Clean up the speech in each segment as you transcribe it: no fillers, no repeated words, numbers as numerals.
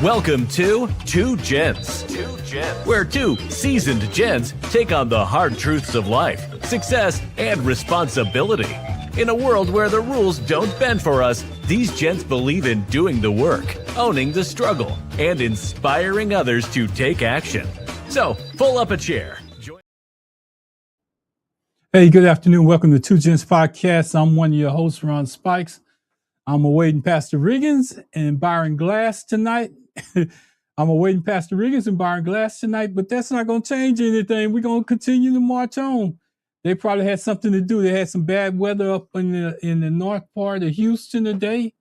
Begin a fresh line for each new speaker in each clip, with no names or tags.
Welcome to Two Gents, where two seasoned gents take on the hard truths of life, success, and responsibility. In a world where the rules don't bend for us, these gents believe in doing the work, owning the struggle, and inspiring others to take action. So, pull up a chair.
Hey, good afternoon. Welcome to Two Gents Podcast. I'm one of your hosts, Ron Spikes. I'm awaiting Pastor Riggins and Byron Glass tonight. But that's not going to change anything. We're going to continue to march on. They probably had something to do. They had some bad weather up in the north part of Houston today.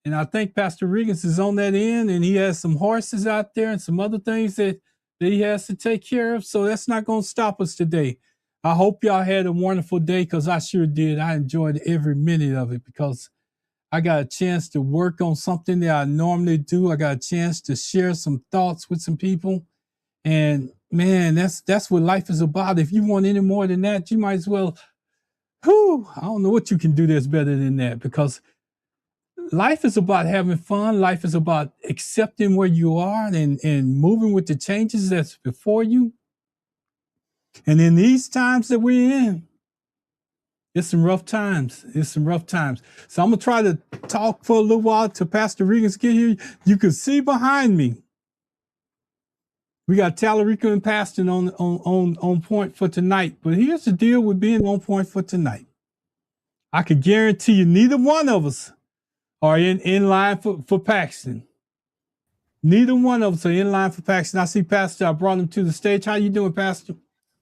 And I think Pastor Riggins is on that end, and he has some horses out there and some other things that he has to take care of. So that's not going to stop us today. I hope y'all had a wonderful day, because I sure did. I enjoyed every minute of it, because I got a chance to work on something that I normally do. I got a chance to share some thoughts with some people. And man, that's what life is about. If you want any more than that, you might as well, I don't know what you can do that's better than that, because life is about having fun. Life is about accepting where you are and moving with the changes that's before you. And in these times that we're in, it's some rough times. So I'm going to try to talk for a little while till Pastor Riggins get here. You can see behind me, we got Talarico and Paxton on point for tonight. But here's the deal with being on point for tonight. I can guarantee you neither one of us are in line for Paxton. Neither one of us are in line for Paxton. I see Pastor. I brought him to the stage. How you doing, Pastor?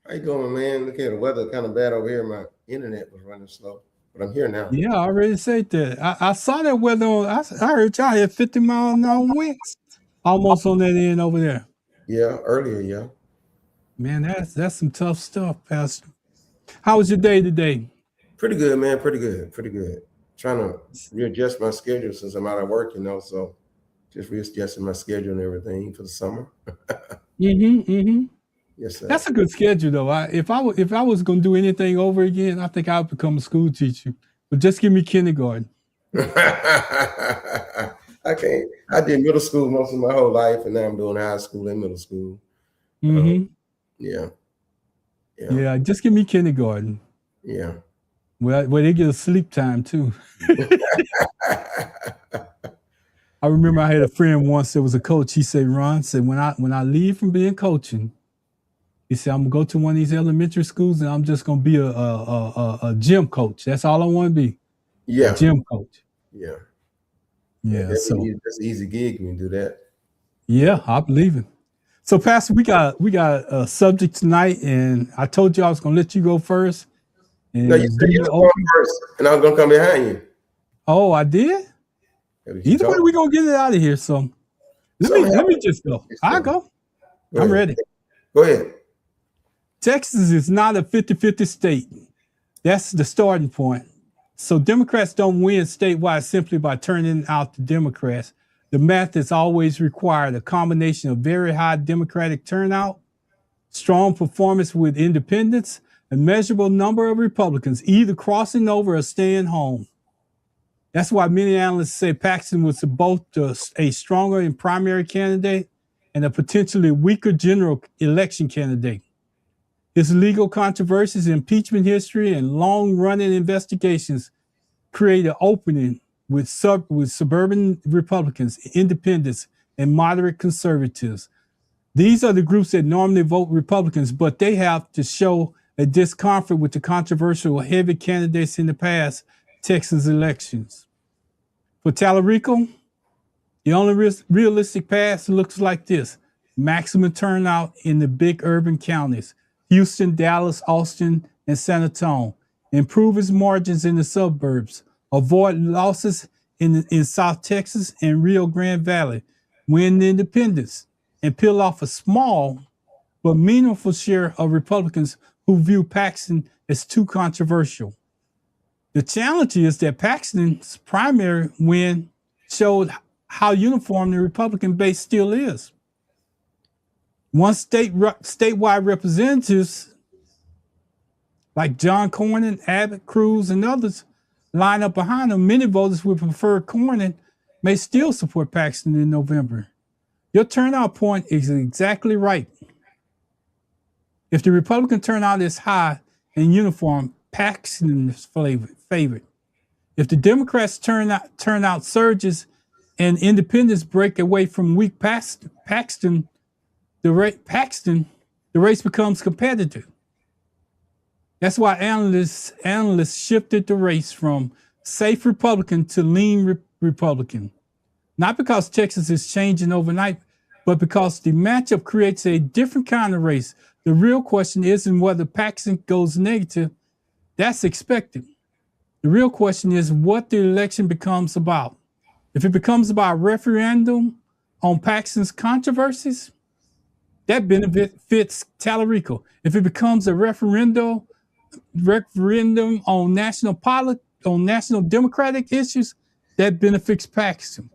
How you doing, man? Look at the weather, kind of bad over here. My internet was running slow, but I'm here now.
Yeah, I already said that. I saw that weather on. I heard y'all had 50 mile an hour winds, almost on that end over there.
Yeah, earlier, yeah.
Man, that's some tough stuff, Pastor. How was your day today?
Pretty good, man. Pretty good. Trying to readjust my schedule since I'm out of work, so just readjusting my schedule and everything for the summer. Yes, sir.
That's a good schedule, though. If I was going to do anything over again, I think I would become a school teacher. But just give me kindergarten.
I can't. I did middle school most of my whole life, and now I'm doing high school and middle school. Yeah.
Just give me kindergarten.
Yeah.
Well, they get a sleep time too. I remember I had a friend once that was a coach. He said, "Ron said when I leave from being coaching, he said I'm gonna go to one of these elementary schools and I'm just gonna be a gym coach. That's all I want to be.
Yeah,
a gym coach.
Yeah.
So
that's an easy gig when you do that.
Yeah, I believe it. So, Pastor, we got a subject tonight, and I told you I was gonna let you go first. And
no, you said you were going first, and I was gonna come behind you.
Oh, I did. Either way, we're gonna get it out of here. So let me just go. I'll go. I'm ready.
Go ahead.
Texas is not a 50-50 state. That's the starting point. So Democrats don't win statewide simply by turning out the Democrats. The math has always required a combination of very high Democratic turnout, strong performance with independents, a measurable number of Republicans either crossing over or staying home. That's why many analysts say Paxton was both a stronger and primary candidate and a potentially weaker general election candidate. His legal controversies, impeachment history, and long-running investigations create an opening with suburban Republicans, independents, and moderate conservatives. These are the groups that normally vote Republicans, but they have to show a discomfort with the controversial heavy candidates in the past Texas elections. For Talarico, the only realistic path looks like this: maximum turnout in the big urban counties, Houston, Dallas, Austin, and San Antonio. Improve his margins in the suburbs. Avoid losses in South Texas and Rio Grande Valley. Win the independents and peel off a small but meaningful share of Republicans who view Paxton as too controversial. The challenge is that Paxton's primary win showed how uniform the Republican base still is. Once statewide representatives like John Cornyn, Abbott, Cruz, and others line up behind him, many voters would prefer Cornyn may still support Paxton in November. Your turnout point is exactly right. If the Republican turnout is high and uniform, Paxton is favored. If the Democrats turnout surges and independents break away from weak Paxton, the race becomes competitive. That's why analysts shifted the race from safe Republican to lean Republican. Not because Texas is changing overnight, but because the matchup creates a different kind of race. The real question isn't whether Paxton goes negative. That's expected. The real question is what the election becomes about. If it becomes about referendum on Paxton's controversies, that benefits Talarico. If it becomes a referendum on national democratic issues, that benefits Paxton.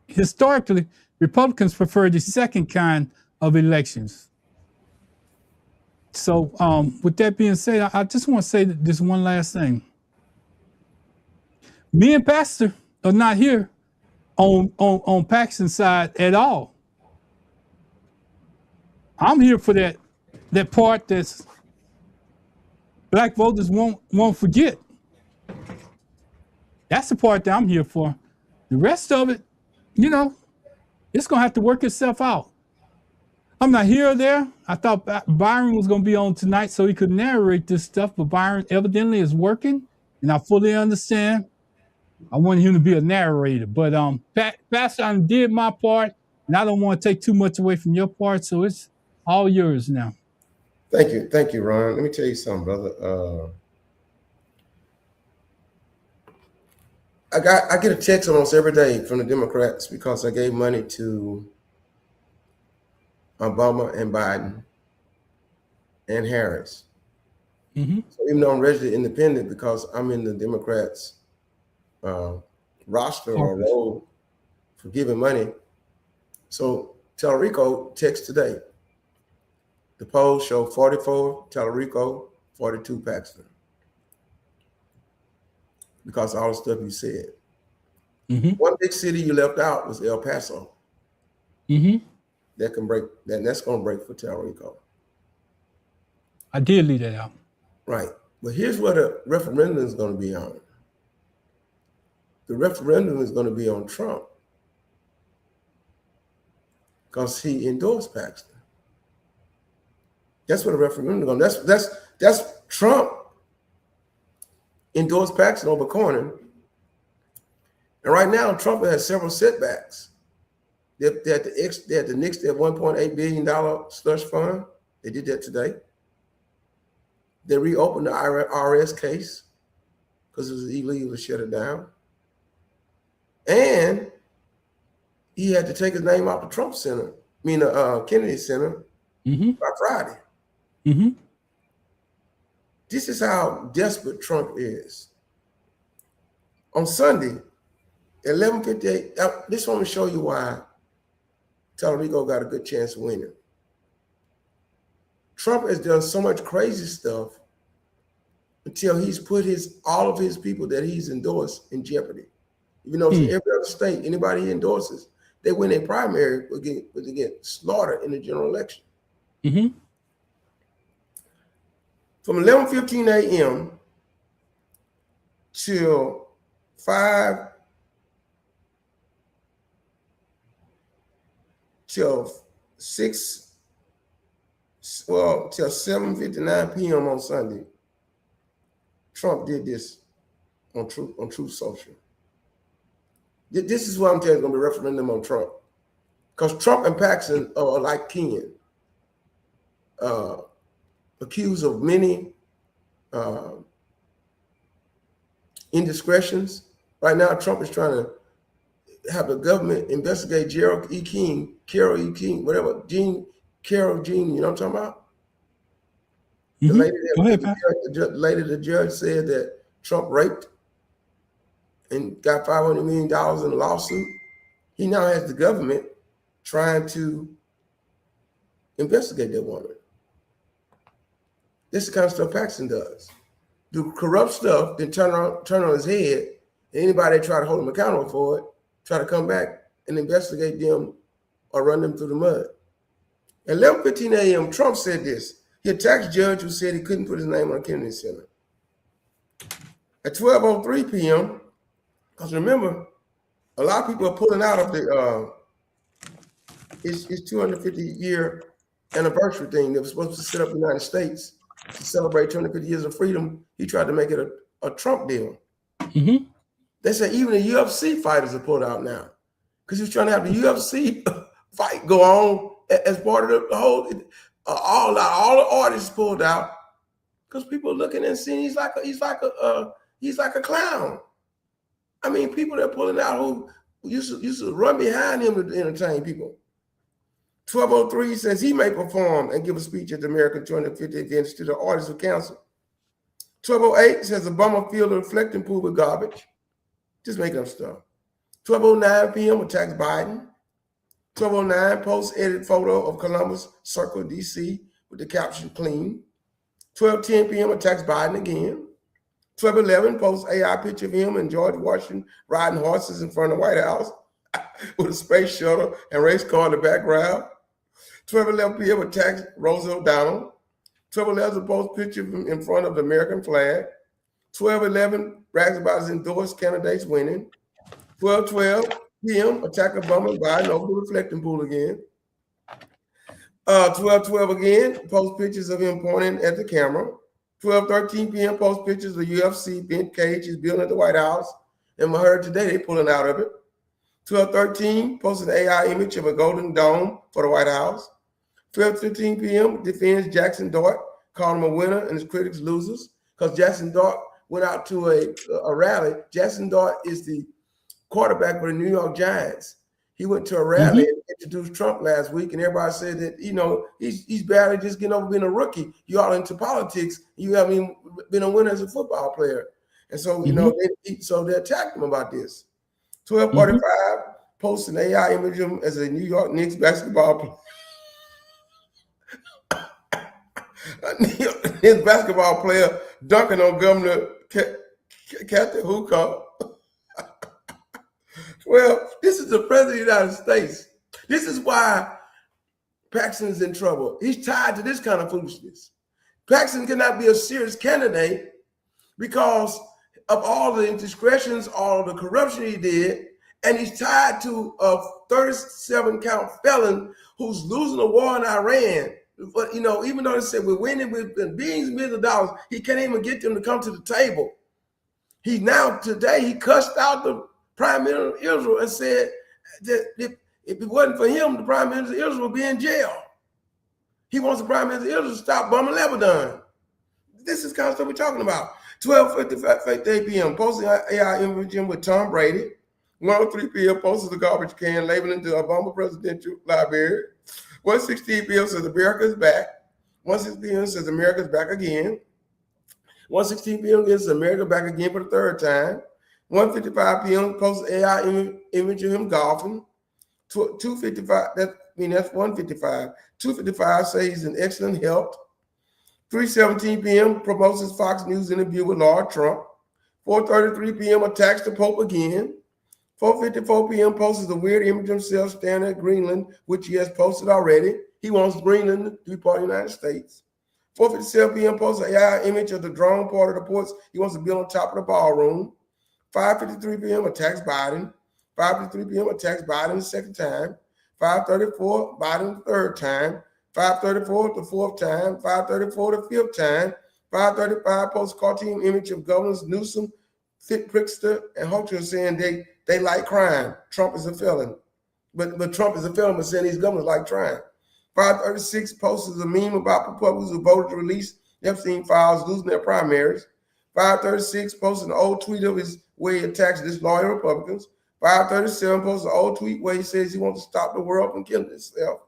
Historically, Republicans prefer the second kind of elections. So, with that being said, I just want to say this one last thing. Me and Pastor are not here on Paxton's side at all. I'm here for that part that's Black voters won't forget. That's the part that I'm here for. The rest of it, it's gonna have to work itself out. I'm not here or there. I thought Byron was gonna be on tonight so he could narrate this stuff, but Byron evidently is working, and I fully understand. I wanted him to be a narrator, but Pastor, I did my part, and I don't want to take too much away from your part, so it's all yours now.
Thank you, Ron. Let me tell you something, brother. I get a text almost every day from the Democrats because I gave money to Obama and Biden and Harris.
Mm-hmm.
So even though I'm registered independent because I'm in the Democrats roster or role for giving money. So Talarico text today. The polls show 44 Talarico, 42 Paxton. Because of all the stuff you said.
Mm-hmm.
One big city you left out was El Paso.
Mm-hmm.
That's going to break for Talarico.
I did leave that out.
Right. But here's what a referendum is going to be on. The referendum is going to be on Trump because he endorsed Paxton. That's what a referendum is going to be. That's Trump endorsed Paxton over Cornyn. And right now, Trump has several setbacks. They had to nix their $1.8 billion slush fund. They did that today. They reopened the IRS case because it was illegal to shut it down. And he had to take his name off the Trump Center, Kennedy Center, by Friday.
Mm-hmm.
This is how desperate Trump is. On Sunday, 11:58. This one will show you why Talarico got a good chance of winning. Trump has done so much crazy stuff until he's put all of his people that he's endorsed in jeopardy. Even though in every other state, anybody he endorses, they win a primary, but they get slaughtered in the general election.
Mm-hmm.
From 11:15 a.m. till 7:59 p.m. on Sunday, Trump did this on Truth Social. This is what I'm telling you, going to be a referendum on Trump. Because Trump and Paxton are like kin, accused of many indiscretions. Right now, Trump is trying to have the government investigate Carol E. King, whatever, Carol Jean, you know what I'm talking about?
Mm-hmm.
The lady the judge said that Trump raped and got $500 million in a lawsuit. He now has the government trying to investigate that woman. This is the kind of stuff Paxton does. Do corrupt stuff, then turn on his head, and anybody that try to hold him accountable for it, try to come back and investigate them or run them through the mud. At 11:15 a.m., Trump said this. He attacked judge who said he couldn't put his name on the Kennedy Center. At 12:03 p.m., because remember, a lot of people are pulling out of the his 250-year anniversary thing that was supposed to set up the United States to celebrate 250 years of freedom. He tried to make it a Trump deal.
Mm-hmm.
They say even the UFC fighters are pulled out now because he was trying to have the UFC fight go on as part of the whole. All the artists pulled out because people are looking and seeing he's like a clown. I mean, people that are pulling out who used to run behind him to entertain people. 12:03 says he may perform and give a speech at the American 250 events to the Artists of Council. 12:08 says Obama filled a reflecting pool with garbage. Just making up stuff. 12:09 p.m. attacks Biden. 12:09 post edit photo of Columbus Circle, D.C. with the caption clean. 12:10 p.m. attacks Biden again. 12:11 posts AI picture of him and George Washington riding horses in front of the White House with a space shuttle and race car in the background. 12:11 p.m. attacks Rosa O'Donnell. 12:11 post picture of him in front of the American flag. 12:11 brags about his endorsed candidates winning. 12:12 p.m. attack Obama and Biden over the reflecting pool again. 12:12 again post pictures of him pointing at the camera. 12:13 p.m. post pictures of UFC bent cage is building at the White House. And I heard today they pulling out of it. 12:13 posted an AI image of a golden dome for the White House. 12:15 p.m. defends Jackson Dart, called him a winner and his critics losers because Jackson Dart went out to a rally. Jackson Dart is the quarterback for the New York Giants. He went to a rally and introduced Trump last week, and everybody said that, he's barely just getting over being a rookie. You all into politics. You haven't been a winner as a football player. And so, so they attacked him about this. 12:45 posts an AI image of him as a New York Knicks basketball player. His basketball player dunking on Governor Kathy Hochul. Well, this is the president of the United States. This is why Paxton's in trouble. He's tied to this kind of foolishness. Paxton cannot be a serious candidate because of all the indiscretions, all the corruption he did, and he's tied to a 37-count felon who's losing a war in Iran. But, even though they said we're winning with billions and billions of dollars, he can't even get them to come to the table. Today he cussed out the Prime Minister of Israel and said that if it wasn't for him, the Prime Minister of Israel would be in jail. He wants the Prime Minister of Israel to stop bombing Lebanon. This is the kind of stuff we're talking about. 12:58 p.m. posting AI imaging with Tom Brady. 1:03 p.m. posted the garbage can labeling the Obama Presidential Library. 1:16 p.m. says America's back. 1:16 p.m. says America's back again. 1:16 p.m. says America back again for the third time. 1:55 p.m. posts AI image of him golfing. 2:55, that's 1:55. 2:55 says he's in excellent health. 3:17 p.m. promotes his Fox News interview with Lord Trump. 4:33 p.m. attacks the Pope again. 4:54 p.m. posts the weird image of himself standing at Greenland, which he has posted already. He wants Greenland to be part of the United States. 4:57 p.m. posts an AI image of the drone part of the ports he wants to build on top of the ballroom. 5:53 p.m. attacks Biden. 5:53 p.m. attacks Biden the second time. 5:34 Biden the third time. 5:34 the fourth time. 5:34 the fifth time. 5:35 posts cartoon image of Governors Newsom, Pritzker, and Hochul saying they like crime. Trump is a felon. But Trump is a felon, but saying these governors like crime. 5:36 posts a meme about Republicans who voted to release Epstein files losing their primaries. 5:36 posts an old tweet of his where he attacks disloyal Republicans. 5:37 posts an old tweet where he says he wants to stop the world from killing itself.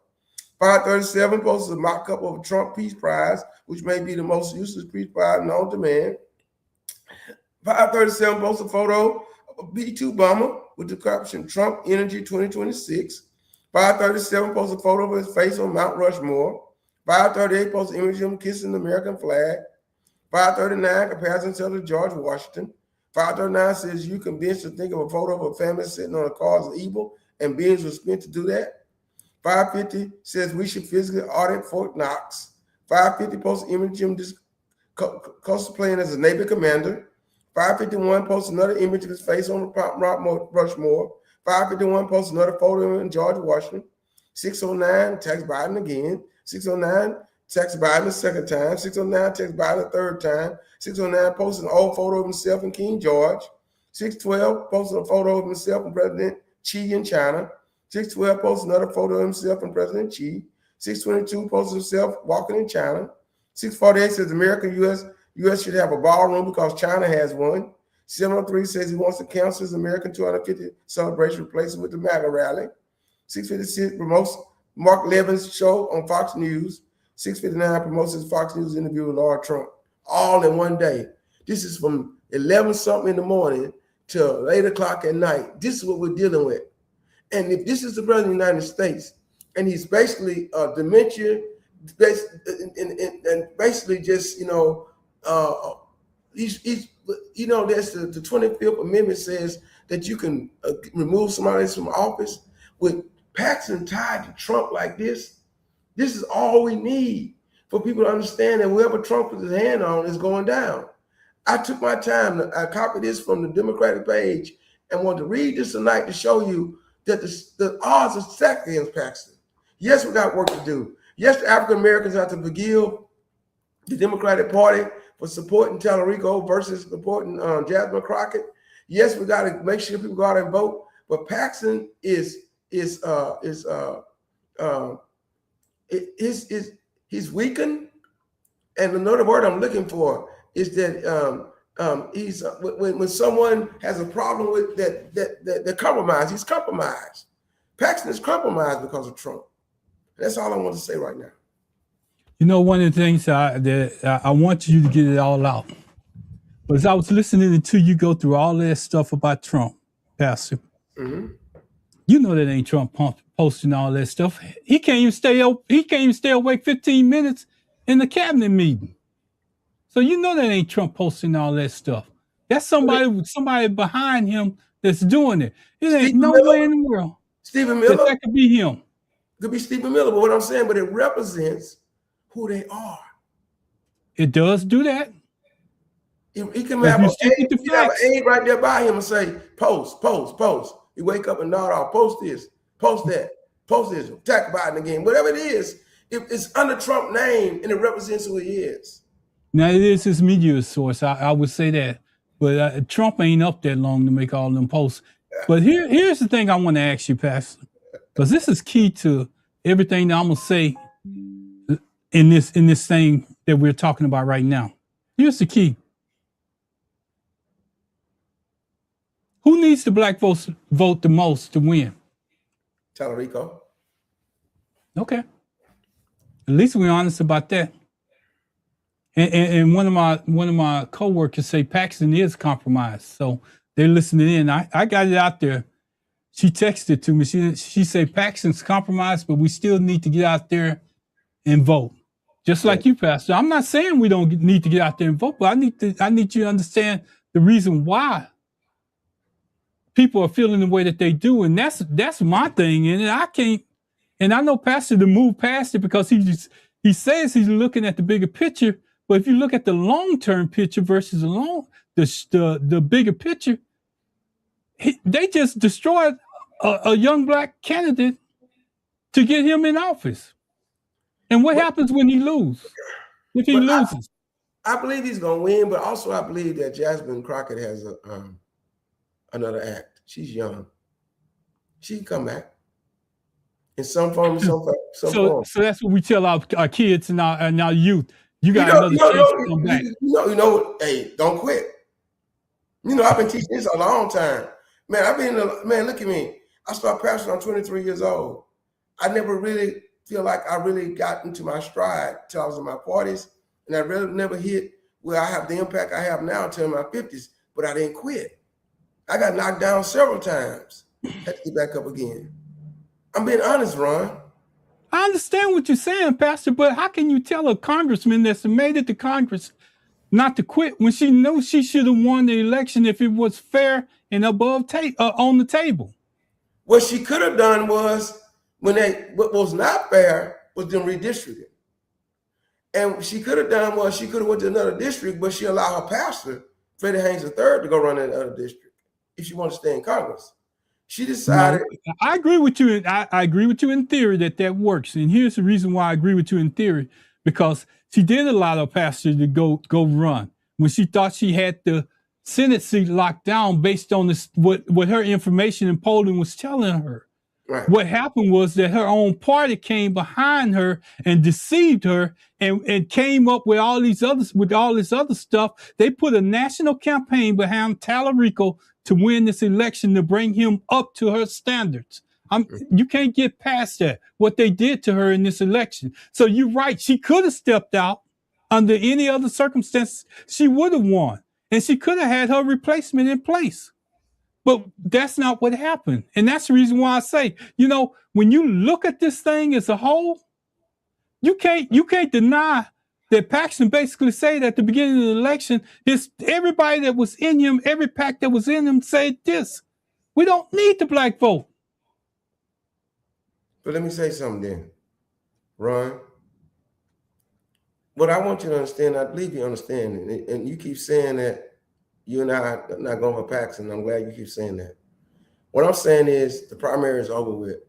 5:37 posts a mock-up of a Trump Peace Prize, which may be the most useless peace prize known to man. 5:37 posts a photo of a B-2 bomber with the caption Trump Energy 2026. 5:37 posts a photo of his face on Mount Rushmore. 5:38 posts an image of him kissing the American flag. 5:39 compares himself to George Washington. 5:39 says you convinced to think of a photo of a family sitting on a car as evil and billions were spent to do that. 550 says we should physically audit Fort Knox. 550 posts image of him cosplaying as a Navy commander. 551 posts another image of his face on Mount Rushmore. 551 posts another photo of him in George Washington. 609 text Biden again. 609 text Biden the second time. 609 text Biden the third time. 609 posts an old photo of himself and King George. 612 posted a photo of himself and President Xi in China. 612 posted another photo of himself and President Xi. 622 posted himself walking in China. 648 says America, U.S. should have a ballroom because China has one. 703 says he wants to cancel his American 250 celebration, replace it with the MAGA rally. 656 promotes Mark Levin's show on Fox News. 659 promotes his Fox News interview with Lord Trump, all in one day. This is from 11 something in the morning till 8 o'clock at night. This is what we're dealing with. And if this is the president of the United States, and he's basically dementia, and basically just, he's that's the 25th Amendment says that you can remove somebody from office. With Paxton tied to Trump like this is all we need for people to understand that whoever Trump puts his hand on is going down. I took my time. I copied this from the Democratic page and want to read this tonight to show you that the odds are stacked against Paxton. Yes, we got work to do. Yes, the African Americans have to forgive the Democratic Party for supporting Talarico versus supporting Jasmine Crockett. Yes, we got to make sure people go out and vote. But Paxton he's weakened. And another word I'm looking for is that he's when someone has a problem with that compromise, he's compromised. Paxton is compromised because of Trump. That's all I want to say right now.
One of the things that I want you to get it all out. But as I was listening to you go through all that stuff about Trump, Pastor, you know that ain't Trump posting all that stuff. He can't even stay awake 15 minutes in the cabinet meeting. So you know that ain't Trump posting all that stuff. That's somebody behind him that's doing it. It ain't no way in the world.
Stephen Miller.
That could be him.
Could be Stephen Miller, but what I'm saying, but it represents who they are.
It does do that.
He can have an aide right there by him and say, post. You wake up and nod off, post this, post that, post this, attack Biden again. Whatever it is, if it's under Trump name and it represents who he is.
Now, it is his media source. I would say that. But Trump ain't up that long to make all them posts. But here's the thing I want to ask you, Pastor, because this is key to everything that I'm going to say in this thing that we're talking about right now. Here's the key. Who needs the black vote the most to win?
Talarico.
Okay. At least we're honest about that. And one of my coworkers say Paxton is compromised, so they're listening in. I got it out there. She texted to me. She said Paxton's compromised, but we still need to get out there and vote, just like you, Pastor. I'm not saying we don't need to get out there and vote, but I need you to understand the reason why people are feeling the way that they do, and that's my thing. And I can't. And I know Pastor to move past it because he says he's looking at the bigger picture. But if you look at the long-term picture versus the bigger picture, they just destroyed a young black candidate to get him in office. And what happens when he loses? If he loses,
I believe he's going to win, but also I believe that Jasmine Crockett has another act. She's young. She can come back in some form, some form.
So that's what we tell our kids and our youth. You got another chance to come back.
Hey, don't quit. I've been teaching this a long time. Man, look at me. I started pastoring, I'm 23 years old. I never really feel like I really got into my stride till I was in my 40s. And I really never hit where I have the impact I have now until my 50s, but I didn't quit. I got knocked down several times. Had to get back up again. I'm being honest, Ron.
I understand what you're saying, Pastor, but how can you tell a congressman that's made it to Congress not to quit when she knows she should have won the election if it was fair and above on the table?
What she could have done was What was not fair was them redistricting. And she could have done what she could have went to another district, but she allowed her pastor, Freddie Haynes III, to go run in the other district if she wanted to stay in Congress. She decided.
No, I agree with you. I agree with you in theory that works. And here's the reason why I agree with you in theory, because she did allow her pastor to go run when she thought she had the Senate seat locked down based on this what her information in polling was telling her.
Right.
What happened was that her own party came behind her and deceived her and came up with all this other stuff. They put a national campaign behind Talarico to win this election, to bring him up to her standards. You can't get past that, what they did to her in this election. So you're right. She could have stepped out under any other circumstances. She would have won, and she could have had her replacement in place. But that's not what happened. And that's the reason why I say, when you look at this thing as a whole, you can't deny that Paxton basically said at the beginning of the election, everybody that was in him, every pack that was in him said this: we don't need the black vote.
But let me say something then, Ron. What I want you to understand, I believe you understand, and you keep saying that you and I are not going for Paxton. I'm glad you keep saying that. What I'm saying is the primary is over with.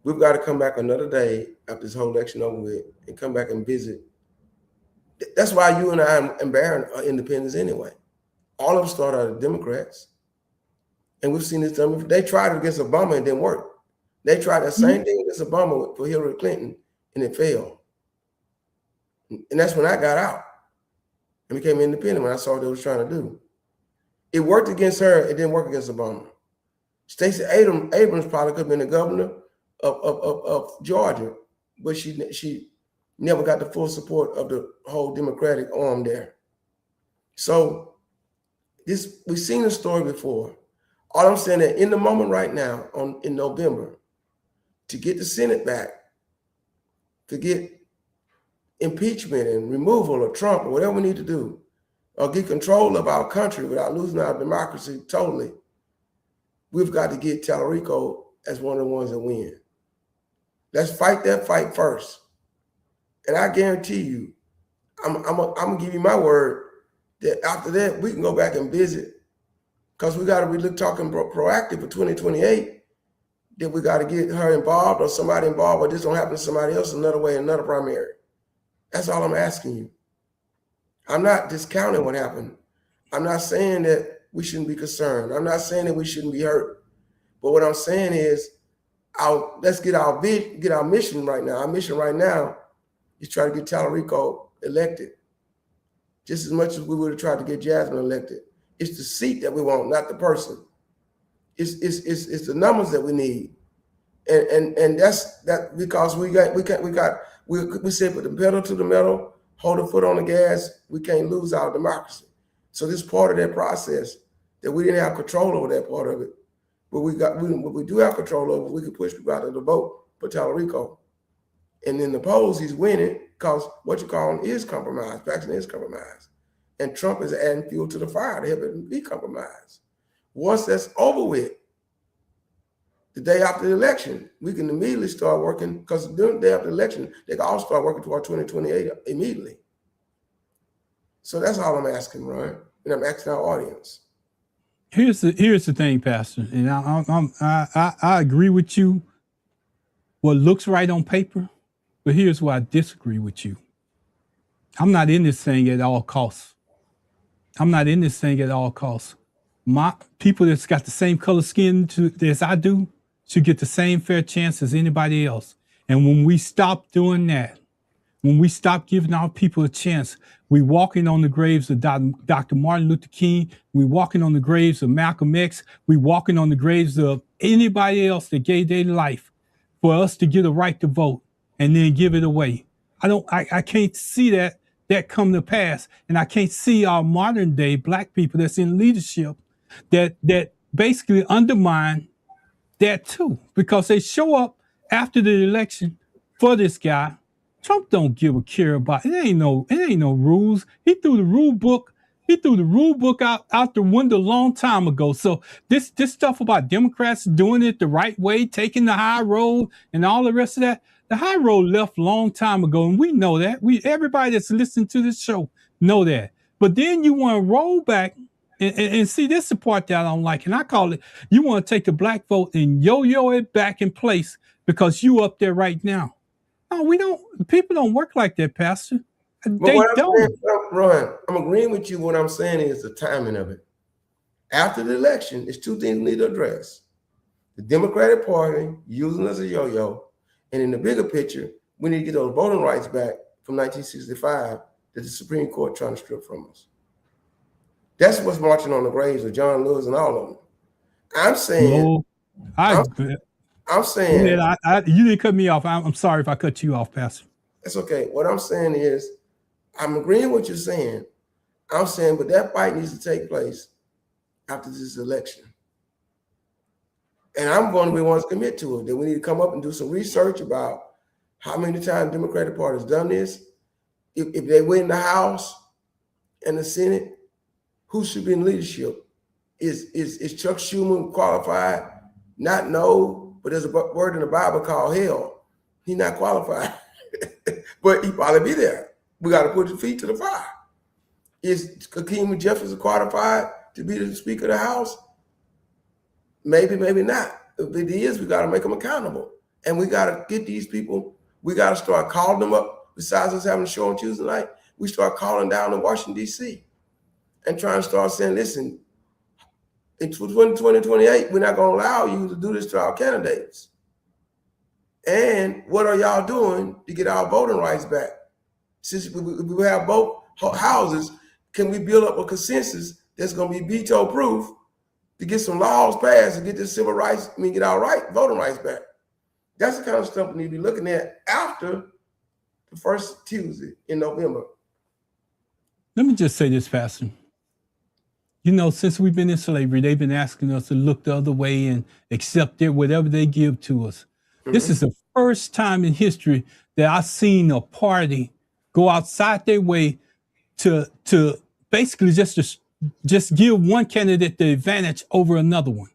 We've got to come back another day after this whole election over with and come back and visit. That's why you and I and Barron are independents anyway. All of them started out as Democrats. And we've seen this done before. They tried it against Obama and it didn't work. They tried the same thing against Obama for Hillary Clinton and it failed. And that's when I got out and became independent when I saw what they was trying to do. It worked against her. It didn't work against Obama. Stacey Abrams probably could have been the governor of Georgia, but she never got the full support of the whole Democratic arm there. So we've seen the story before. All I'm saying that in the moment right now, in November, to get the Senate back, to get impeachment and removal of Trump or whatever we need to do, or get control of our country without losing our democracy totally, we've got to get Talarico as one of the ones that win. Let's fight that fight first. And I guarantee you, I'm gonna give you my word that after that, we can go back and visit, because we got to be talking proactive for 2028, that we got to get her involved or somebody involved, or this don't happen to somebody else another way, another primary. That's all I'm asking you. I'm not discounting what happened. I'm not saying that we shouldn't be concerned. I'm not saying that we shouldn't be hurt. But what I'm saying is, let's get our mission right now. Our mission right now is try to get Talarico elected, just as much as we would have tried to get Jasmine elected. It's the seat that we want, not the person. It's the numbers that we need, and that's that, because we said put the pedal to the metal, hold a foot on the gas. We can't lose our democracy. So this part of that process that we didn't have control over, that part of it, but we do have control over. We can push people out of the vote for Talarico, and in the polls he's winning because what you call him is compromised. Paxton is compromised, and Trump is adding fuel to the fire to help it be compromised. Once that's over with, the day after the election, we can immediately start working, because during the day after the election, they can all start working toward 2028 immediately. So that's all I'm asking, Ron, and I'm asking our audience.
Here's the thing, Pastor, and I agree with you. What looks right on paper, but here's why I disagree with you. I'm not in this thing at all costs. My people that's got the same color skin as I do should get the same fair chance as anybody else. And when we stop doing that, when we stop giving our people a chance, we walking on the graves of Dr. Martin Luther King, we walking on the graves of Malcolm X, we walking on the graves of anybody else that gave their life for us to get a right to vote and then give it away. I can't see that come to pass. And I can't see our modern day black people that's in leadership that basically undermine that too, because they show up after the election for this guy. Trump don't give a care about it. It ain't no rules. He threw the rule book He threw the rule book out the window a long time ago. So this stuff about Democrats doing it the right way, taking the high road and all the rest of that, the high road left a long time ago. And we know that. Everybody that's listening to this show know that. But then you want to roll back and see, this is the part that I don't like. And I call it, you want to take the black vote and yo-yo it back in place because you up there right now. No, we don't. People don't work like that, Pastor. They don't.
Ron, I'm agreeing with you. What I'm saying is the timing of it. After the election, there's two things we need to address. The Democratic Party using us as a yo-yo. And in the bigger picture, we need to get those voting rights back from 1965 that the Supreme Court trying to strip from us. That's what's marching on the graves of John Lewis and all of them. I'm saying, I'm saying,
you didn't cut me off. I'm sorry if I cut you off, Pastor.
That's okay. What I'm saying is, I'm agreeing with what you're saying. I'm saying, but that fight needs to take place after this election. And I'm going to be one to commit to it, that we need to come up and do some research about how many times the Democratic Party has done this. If they win the House and the Senate, who should be in leadership? Is Chuck Schumer qualified? Not no, but there's a word in the Bible called hell. He's not qualified, but he probably be there. We got to put his feet to the fire. Is Hakeem Jefferson qualified to be the Speaker of the House? Maybe, maybe not. If it is, we got to make them accountable. And we got to get these people, we got to start calling them up. Besides us having a show on Tuesday night, we start calling down to Washington, D.C. and trying to start saying, listen, in 2028, we're not going to allow you to do this to our candidates. And what are y'all doing to get our voting rights back? Since we have both houses, can we build up a consensus that's going to be veto proof to get some laws passed and get this civil rights, get our voting rights back? That's the kind of stuff we need to be looking at after the first Tuesday in November.
Let me just say this, Pastor. You know, since we've been in slavery, they've been asking us to look the other way and accept whatever they give to us. Mm-hmm. This is the first time in history that I've seen a party go outside their way to basically just give one candidate the advantage over another one.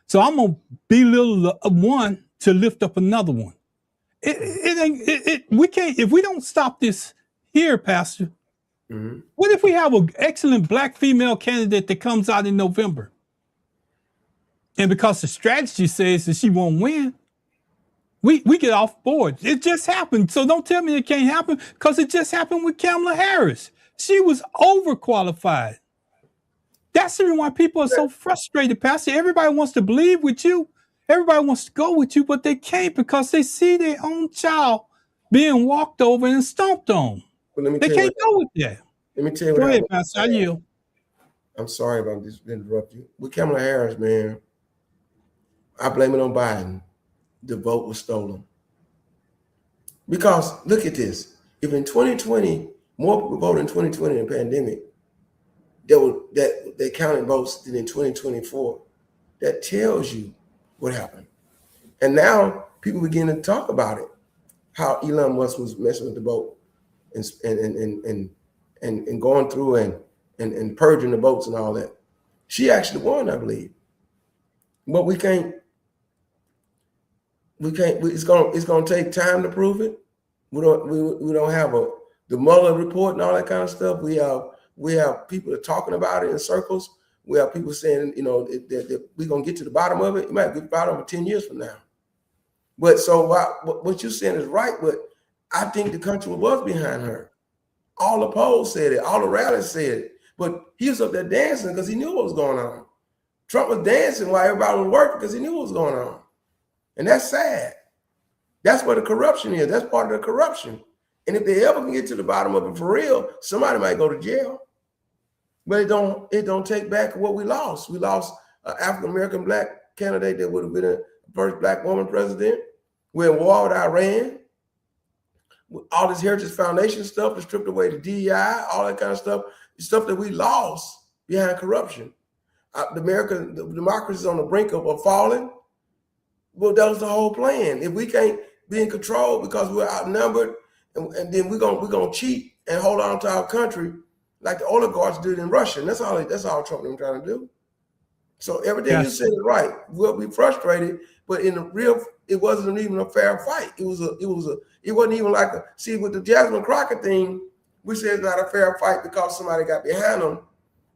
So I'm gonna belittle one to lift up another one. We can't, if we don't stop this here, Pastor. Mm-hmm. What if we have an excellent black female candidate that comes out in November? And because the strategy says that she won't win, we get off board. It just happened. So don't tell me it can't happen, because it just happened with Kamala Harris. She was overqualified. That's the reason why people are so frustrated, Pastor. Everybody wants to believe with you. Everybody wants to go with you, but they can't because they see their own child being walked over and stomped on. They can't go with that.
Let me tell you
what happened. Go ahead, Pastor. I yield.
I'm sorry about this interrupt you. With Kamala Harris, man, I blame it on Biden. The vote was stolen. Because look at this. If in 2020, more people voted in 2020 in the pandemic, they counted votes than in 2024. That tells you what happened. And now people begin to talk about it, how Elon Musk was messing with the vote and going through and purging the votes and all that. She actually won, I believe. But we can't, it's gonna take time to prove it. We don't have the Mueller report and all that kind of stuff. We have people that are talking about it in circles. We have people saying, that we're gonna get to the bottom of it. You might get to the bottom of it 10 years from now. But so what you're saying is right, but I think the country was behind her. All the polls said it, all the rallies said it, but he was up there dancing because he knew what was going on. Trump was dancing while everybody was working because he knew what was going on. And that's sad. That's where the corruption is. That's part of the corruption. And if they ever can get to the bottom of it for real, somebody might go to jail. But it don't take back what we lost. We lost an African-American black candidate that would have been the first black woman president. We're in war with Iran. All this Heritage Foundation stuff is stripped away, the DEI, all that kind of stuff that we lost behind corruption. The democracy is on the brink of falling. Well, that was the whole plan. If we can't be in control because we're outnumbered, and then we're gonna cheat and hold on to our country like the oligarchs did in Russia. And that's all Trump is trying to do. So everything you said is right. We'll be frustrated, but in the real, it wasn't even a fair fight. It wasn't even like see, with the Jasmine Crockett thing, we said it's not a fair fight because somebody got behind them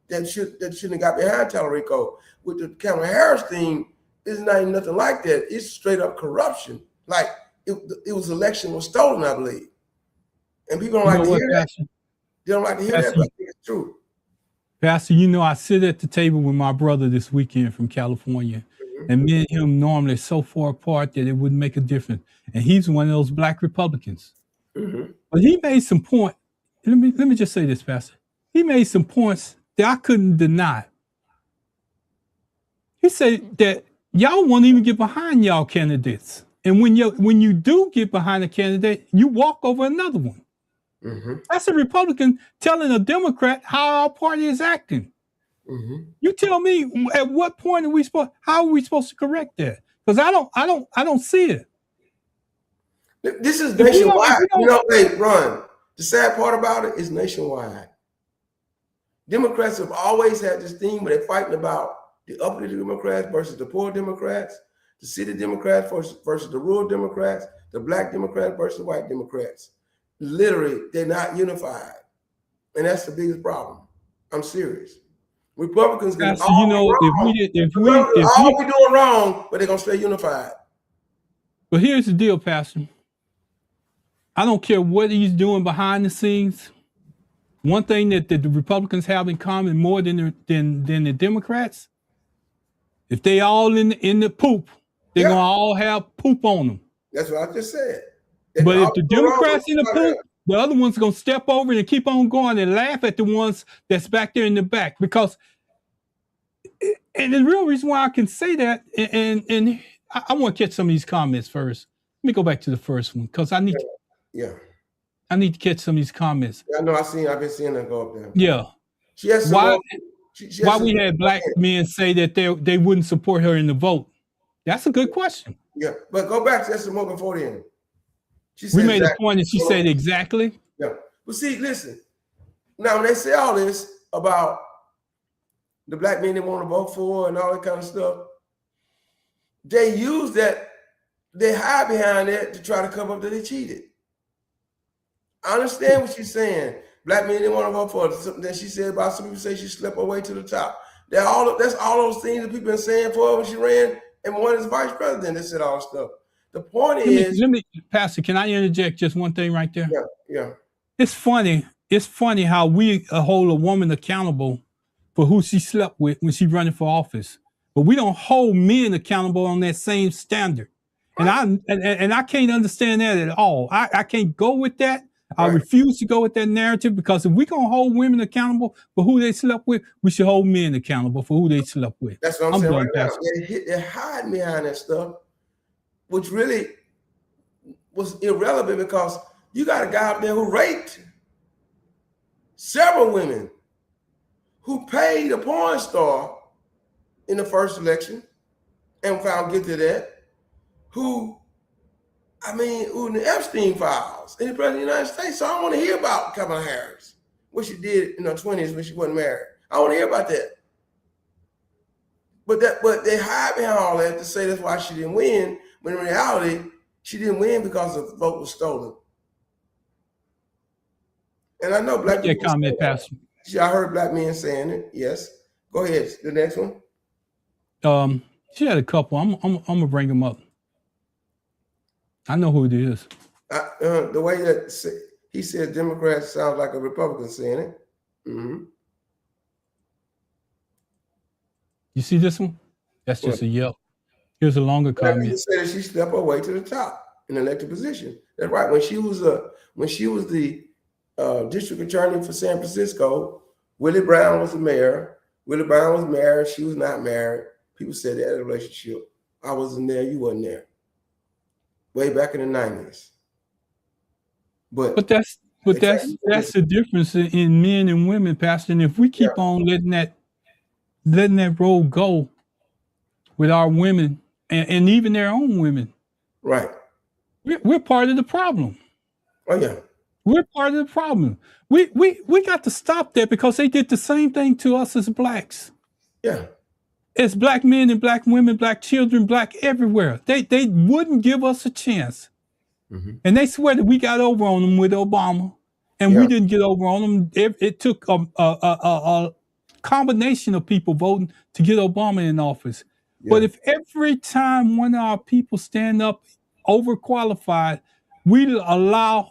that shouldn't have got behind Talarico. With the Kamala Harris thing, it's not even nothing like that. It's straight up corruption. Like it was election was stolen, I believe. And people don't like to hear that. They don't like to hear that, but I think it's true.
Pastor, I sit at the table with my brother this weekend from California, and me and him normally so far apart that it wouldn't make a difference. And he's one of those black Republicans. But he made some point. Let me just say this, Pastor. He made some points that I couldn't deny. He said that y'all won't even get behind y'all candidates. And when you do get behind a candidate, you walk over another one. That's a Republican telling a Democrat how our party is acting. You tell me at what point how are we supposed to correct that? Because I don't see it.
This is nationwide. Hey, Ron, the sad part about it is nationwide. Democrats have always had this thing where they're fighting about the uppity Democrats versus the poor Democrats, the city Democrats versus the rural Democrats, the black Democrats versus the white Democrats. Literally, they're not unified. And that's the biggest problem. I'm serious. Republicans can all be doing wrong, but they're going to stay unified.
But here's the deal, Pastor. I don't care what he's doing behind the scenes. One thing that the Republicans have in common more than the Democrats, if they all in the poop, they're going to all have poop on them.
That's what I just said.
But if the Democrats in the poop, the other one's going to step over and keep on going and laugh at the ones that's back there in the back. Because, and the real reason why I can say that, and I want to catch some of these comments first. Let me go back to the first one because I need to catch some of these comments.
I know I've been seeing her go up there.
Yeah. Why we had black men say that they wouldn't support her in the vote? That's a good question.
Yeah, but go back to that some more before the end.
We made a point and she said exactly.
Yeah. But see, listen. Now, when they say all this about the black men they want to vote for and all that kind of stuff, they use that, they hide behind that to try to cover up that they cheated. I understand what she's saying. Black men didn't want to vote for her. Then she said about some people say she slept her way to the top. That's all those things that people been saying for her when she ran and won as vice president. They said all this stuff. The point is,
Pastor, can I interject just one thing right there?
Yeah.
It's funny how we hold a woman accountable for who she slept with when she's running for office, but we don't hold men accountable on that same standard. And I can't understand that at all. I can't go with that. I refuse to go with that narrative because if we're gonna hold women accountable for who they slept with, we should hold men accountable for who they slept with.
That's what I'm saying right now. They're hiding behind that stuff, which really was irrelevant because you got a guy out there who raped several women, who paid a porn star in the first election and found guilty of that, who in the Epstein files, in the president of the United States. So I want to hear about Kamala Harris, what she did in her 20s when she wasn't married. I want to hear about that. But they hide behind all that to say that's why she didn't win, when in reality, she didn't win because the vote was stolen. And I know black people.
Comment, Pastor.
I heard black men saying it. Yes. Go ahead. The next one.
She had a couple. I'm gonna bring them up. I know who it is.
The way that he said Democrats sounds like a Republican saying it.
You see this one? That's just a yell. Here's a longer comment.
He said that she stepped her way to the top in an elected position. That's right. When she was the district attorney for San Francisco, Willie Brown was the mayor. Willie Brown was married. She was not married. People said they had a relationship. I wasn't there. You wasn't there. Way back in the 90s. But that's the difference in men and women, Pastor. And if we keep on letting that road go with our women and even their own women, right,
we're part of the problem.
Oh yeah.
We're part of the problem. We got to stop that because they did the same thing to us as blacks.
Yeah.
As black men and black women, black children, black everywhere. They wouldn't give us a chance. And they swear that we got over on them with Obama. And we didn't get over on them. It took a combination of people voting to get Obama in office. Yeah. But if every time one of our people stand up overqualified, we allow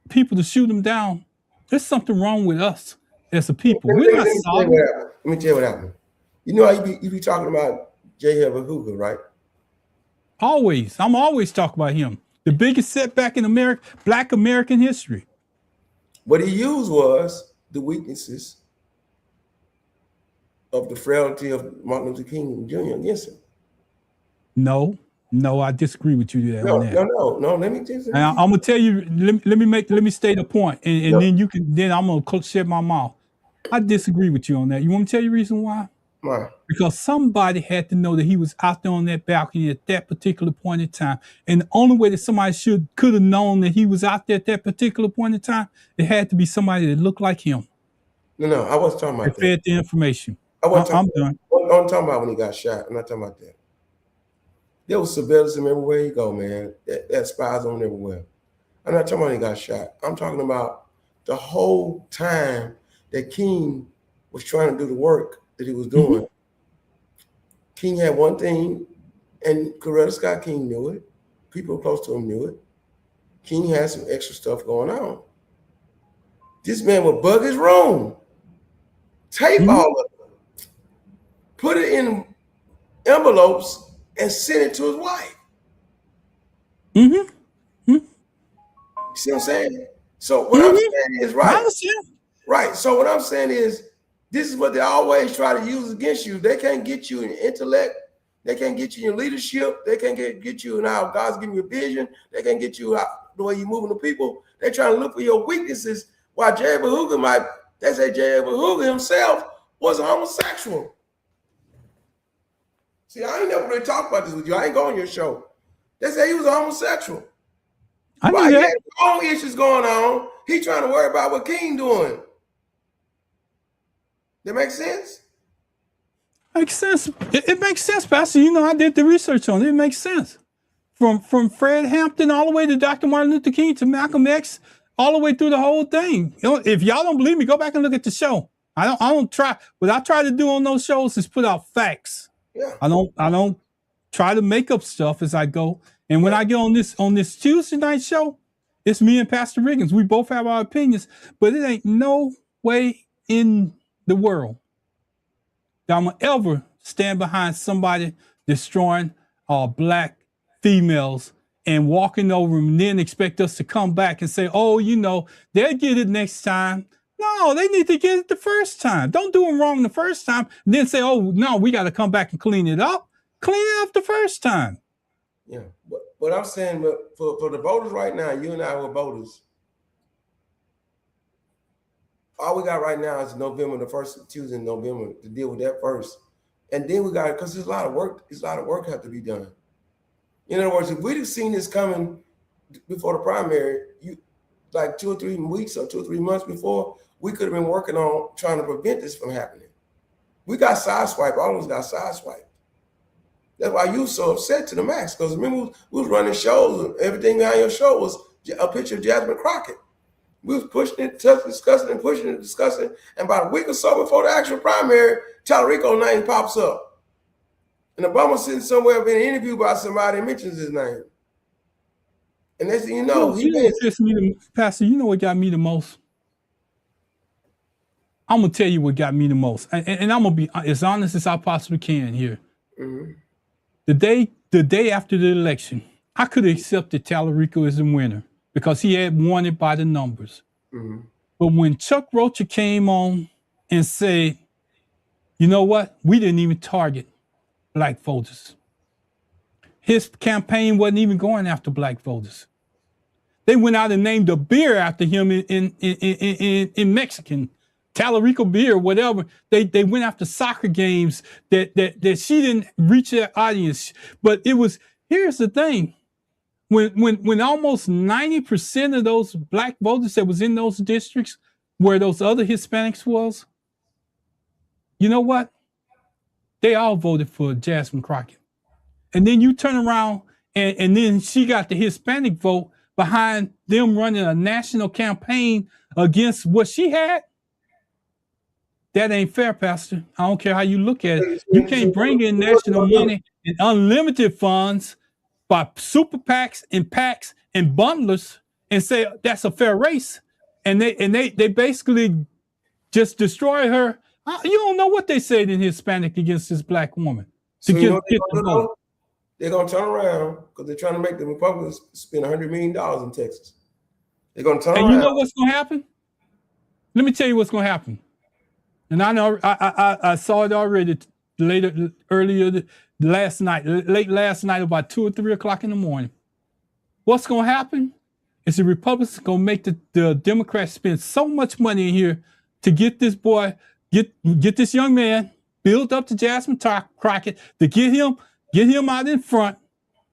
people to shoot them down, there's something wrong with us as a people.
Let me tell you what happened. You know how you be talking about J. Edward Hoover, right?
Always. I'm always talking about him. The biggest setback in Black American history.
What he used was the weaknesses of the frailty of Martin Luther King Jr. against him.
No, I disagree with you there.
No. Let me tell you.
I'm gonna tell you. Let me state a point, and then you can. Then I'm gonna shut my mouth. I disagree with you on that. You want me to tell you the reason why?
Why?
Because somebody had to know that he was out there on that balcony at that particular point in time, and the only way that somebody could have known that he was out there at that particular point in time, it had to be somebody that looked like him.
No, I wasn't talking about that.
Fed the information.
I'm talking about when he got shot. I'm not talking about that. There was surveillance him everywhere you go, man. That spies on him everywhere. I'm not talking about when he got shot. I'm talking about the whole time that King was trying to do the work that he was doing. King had one thing, and Coretta Scott King knew it. People close to him knew it. King had some extra stuff going on. This man would bug his room, tape all of it, put it in envelopes, and send it to his wife. You see what I'm saying? So what I'm saying is right. So what I'm saying is, this is what they always try to use against you. They can't get you in intellect. They can't get you in leadership. They can't get you in how God's giving you a vision. They can't get you the way you're moving the people. They're trying to look for your weaknesses. While J. Edward Hoover they say J. Edward Hoover himself was a homosexual. See, I ain't never really talked about this with you. I ain't go on your show. They say he was a homosexual.
I knew that.
He had his own issues going on. He trying to worry about what King doing. That makes sense?
Makes sense. It makes sense, Pastor. You know, I did the research on it. It makes sense. From Fred Hampton all the way to Dr. Martin Luther King to Malcolm X, all the way through the whole thing. You know, if y'all don't believe me, go back and look at the show. I don't try. What I try to do on those shows is put out facts.
Yeah.
I don't try to make up stuff as I go. And when I get on this Tuesday night show, it's me and Pastor Riggins. We both have our opinions, but it ain't no way in the world that I'm gonna ever stand behind somebody destroying black females and walking over them and then expect us to come back and say, oh, you know, they'll get it next time. No, they need to get it the first time. Don't do them wrong the first time and then say, oh, no, we got to come back and clean it up. Clean it up the first time.
Yeah, but I'm saying for the voters right now, you and I were voters. All we got right now is November, the first Tuesday in November, to deal with that first. And then we got it, because there's a lot of work have to be done. In other words, if we'd have seen this coming before the primary, like 2 or 3 weeks or 2 or 3 months before, we could have been working on trying to prevent this from happening. We got sideswiped, all of us got sideswiped. That's why you were so upset to the max, because remember, we was running shows, and everything behind your show was a picture of Jasmine Crockett. We was pushing it, discussing, and about a week or so before the actual primary, Talarico name pops up. And Obama sitting somewhere being interviewed by somebody and mentions his name. And next thing you know,
Pastor, you know what got me the most? I'm going to tell you what got me the most. And I'm going to be as honest as I possibly can here.
Mm-hmm.
The day after the election, I could have accepted Talarico as the winner because he had won it by the numbers.
Mm-hmm.
But when Chuck Rocha came on and said, you know what? We didn't even target black voters. His campaign wasn't even going after black voters. They went out and named a beer after him in Mexican, Talarico beer, whatever. They went after soccer games that she didn't reach their audience. But here's the thing. when almost 90% of those black voters that was in those districts where those other Hispanics was, you know what? They all voted for Jasmine Crockett. And then you turn around and then she got the Hispanic vote behind them running a national campaign against what she had. That ain't fair, Pastor. I don't care how you look at it. You can't bring in national money and unlimited funds by super PACs and bundlers and say that's a fair race. And they basically just destroy her. You don't know what they said in Hispanic against this black woman.
So you know get the vote. They're going to turn around because they're trying to make the Republicans spend $100 million in Texas. They're going to turn around.
And you know what's going to happen? Let me tell you what's going to happen. And I know I saw it already late last night, about 2 or 3 o'clock in the morning. What's going to happen is the Republicans going to make the Democrats spend so much money in here to get this boy, get this young man, build up to Jasmine Crockett, to get him out in front.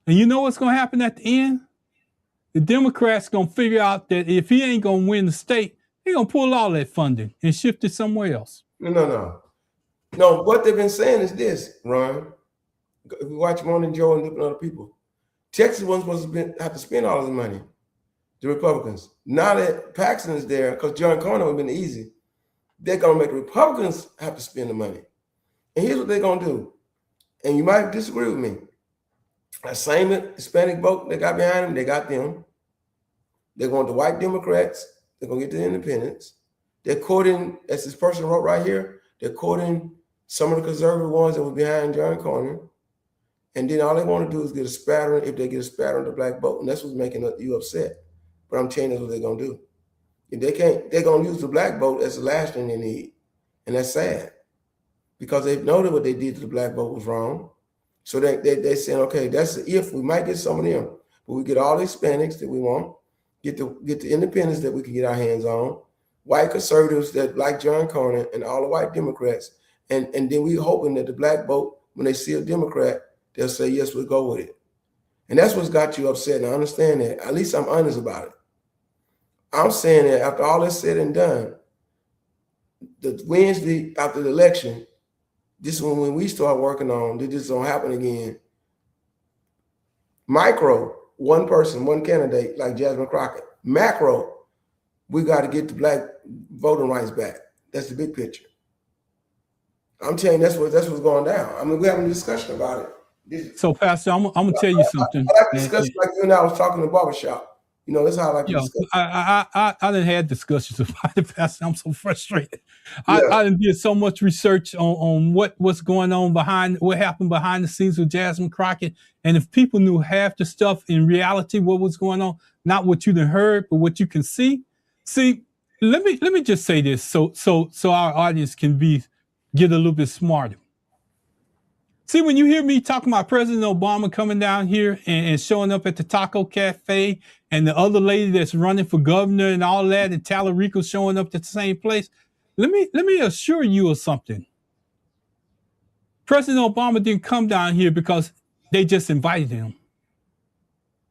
And you know what's going to happen at the end? The Democrats going to figure out that if he ain't going to win the state, they're going to pull all that funding and shift it somewhere else.
No. What they've been saying is this, Ron. If you watch Morning Joe and different other people, Texas wasn't supposed to have to spend all this money. The Republicans. Now that Paxton is there, because John Cornyn would have been easy, they're going to make the Republicans have to spend the money. And here's what they're going to do. And you might disagree with me. That same Hispanic vote that got behind them, they got them. They're going to white Democrats. They're going to get the independents. They're quoting, as this person wrote right here, they're quoting some of the conservative ones that were behind John Cornyn. And then all they want to do is get a spattering, if they get a spattering of the black vote. And that's what's making you upset. But I'm telling you that's what they're going to do. If they can't, they're going to use the black vote as the last thing they need. And that's sad. Because they know that what they did to the black vote was wrong. So they're saying, okay, that's the if. We might get some of them. But we get all the Hispanics that we want, get the independents that we can get our hands on, white conservatives that like John Cornyn, and all the white Democrats. And then we hoping that the black vote, when they see a Democrat, they'll say, yes, we'll go with it. And that's what's got you upset. And I understand that. At least I'm honest about it. I'm saying that after all that's said and done, the Wednesday after the election, this is when we start working on, this don't happen again. Micro, one person, one candidate like Jasmine Crockett. Macro, we got to get the black voting rights back. That's the big picture. I'm telling you, that's what's going down. I mean, we're having a discussion about it.
So, Pastor, I'm gonna tell you something.
I like discussing like you and I was talking in the barbershop. You know, that's how I like to discuss.
I done had discussions about it, Pastor. I'm so frustrated. Yeah. I done did so much research on what's going on what happened behind the scenes with Jasmine Crockett. And if people knew half the stuff in reality, what was going on, not what you done heard, but what you can see. See, let me just say this so our audience can get a little bit smarter. See, when you hear me talking about President Obama coming down here and showing up at the Taco Cafe, and the other lady that's running for governor and all that, and Talarico showing up at the same place, let me assure you of something. President Obama didn't come down here because they just invited him.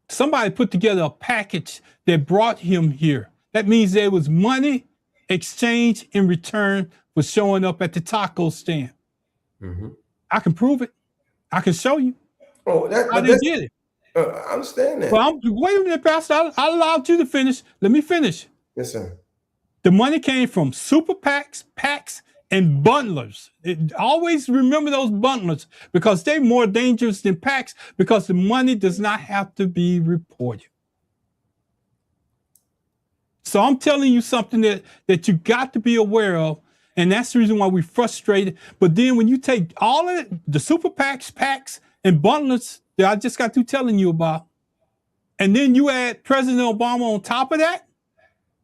Somebody put together a package that brought him here. That means there was money exchanged in return for showing up at the taco stand. Mm-hmm. I can prove it. I can show you.
Oh,
how they did it.
I understand that.
Well, wait a minute, Pastor. I allowed you to finish. Let me finish.
Yes, sir.
The money came from super PACs, PACs, and bundlers. Always remember those bundlers because they're more dangerous than PACs because the money does not have to be reported. So I'm telling you something that you got to be aware of. And that's the reason why we're frustrated. But then when you take all of it, the super PACs, PACs, and bundlers that I just got through telling you about, and then you add President Obama on top of that,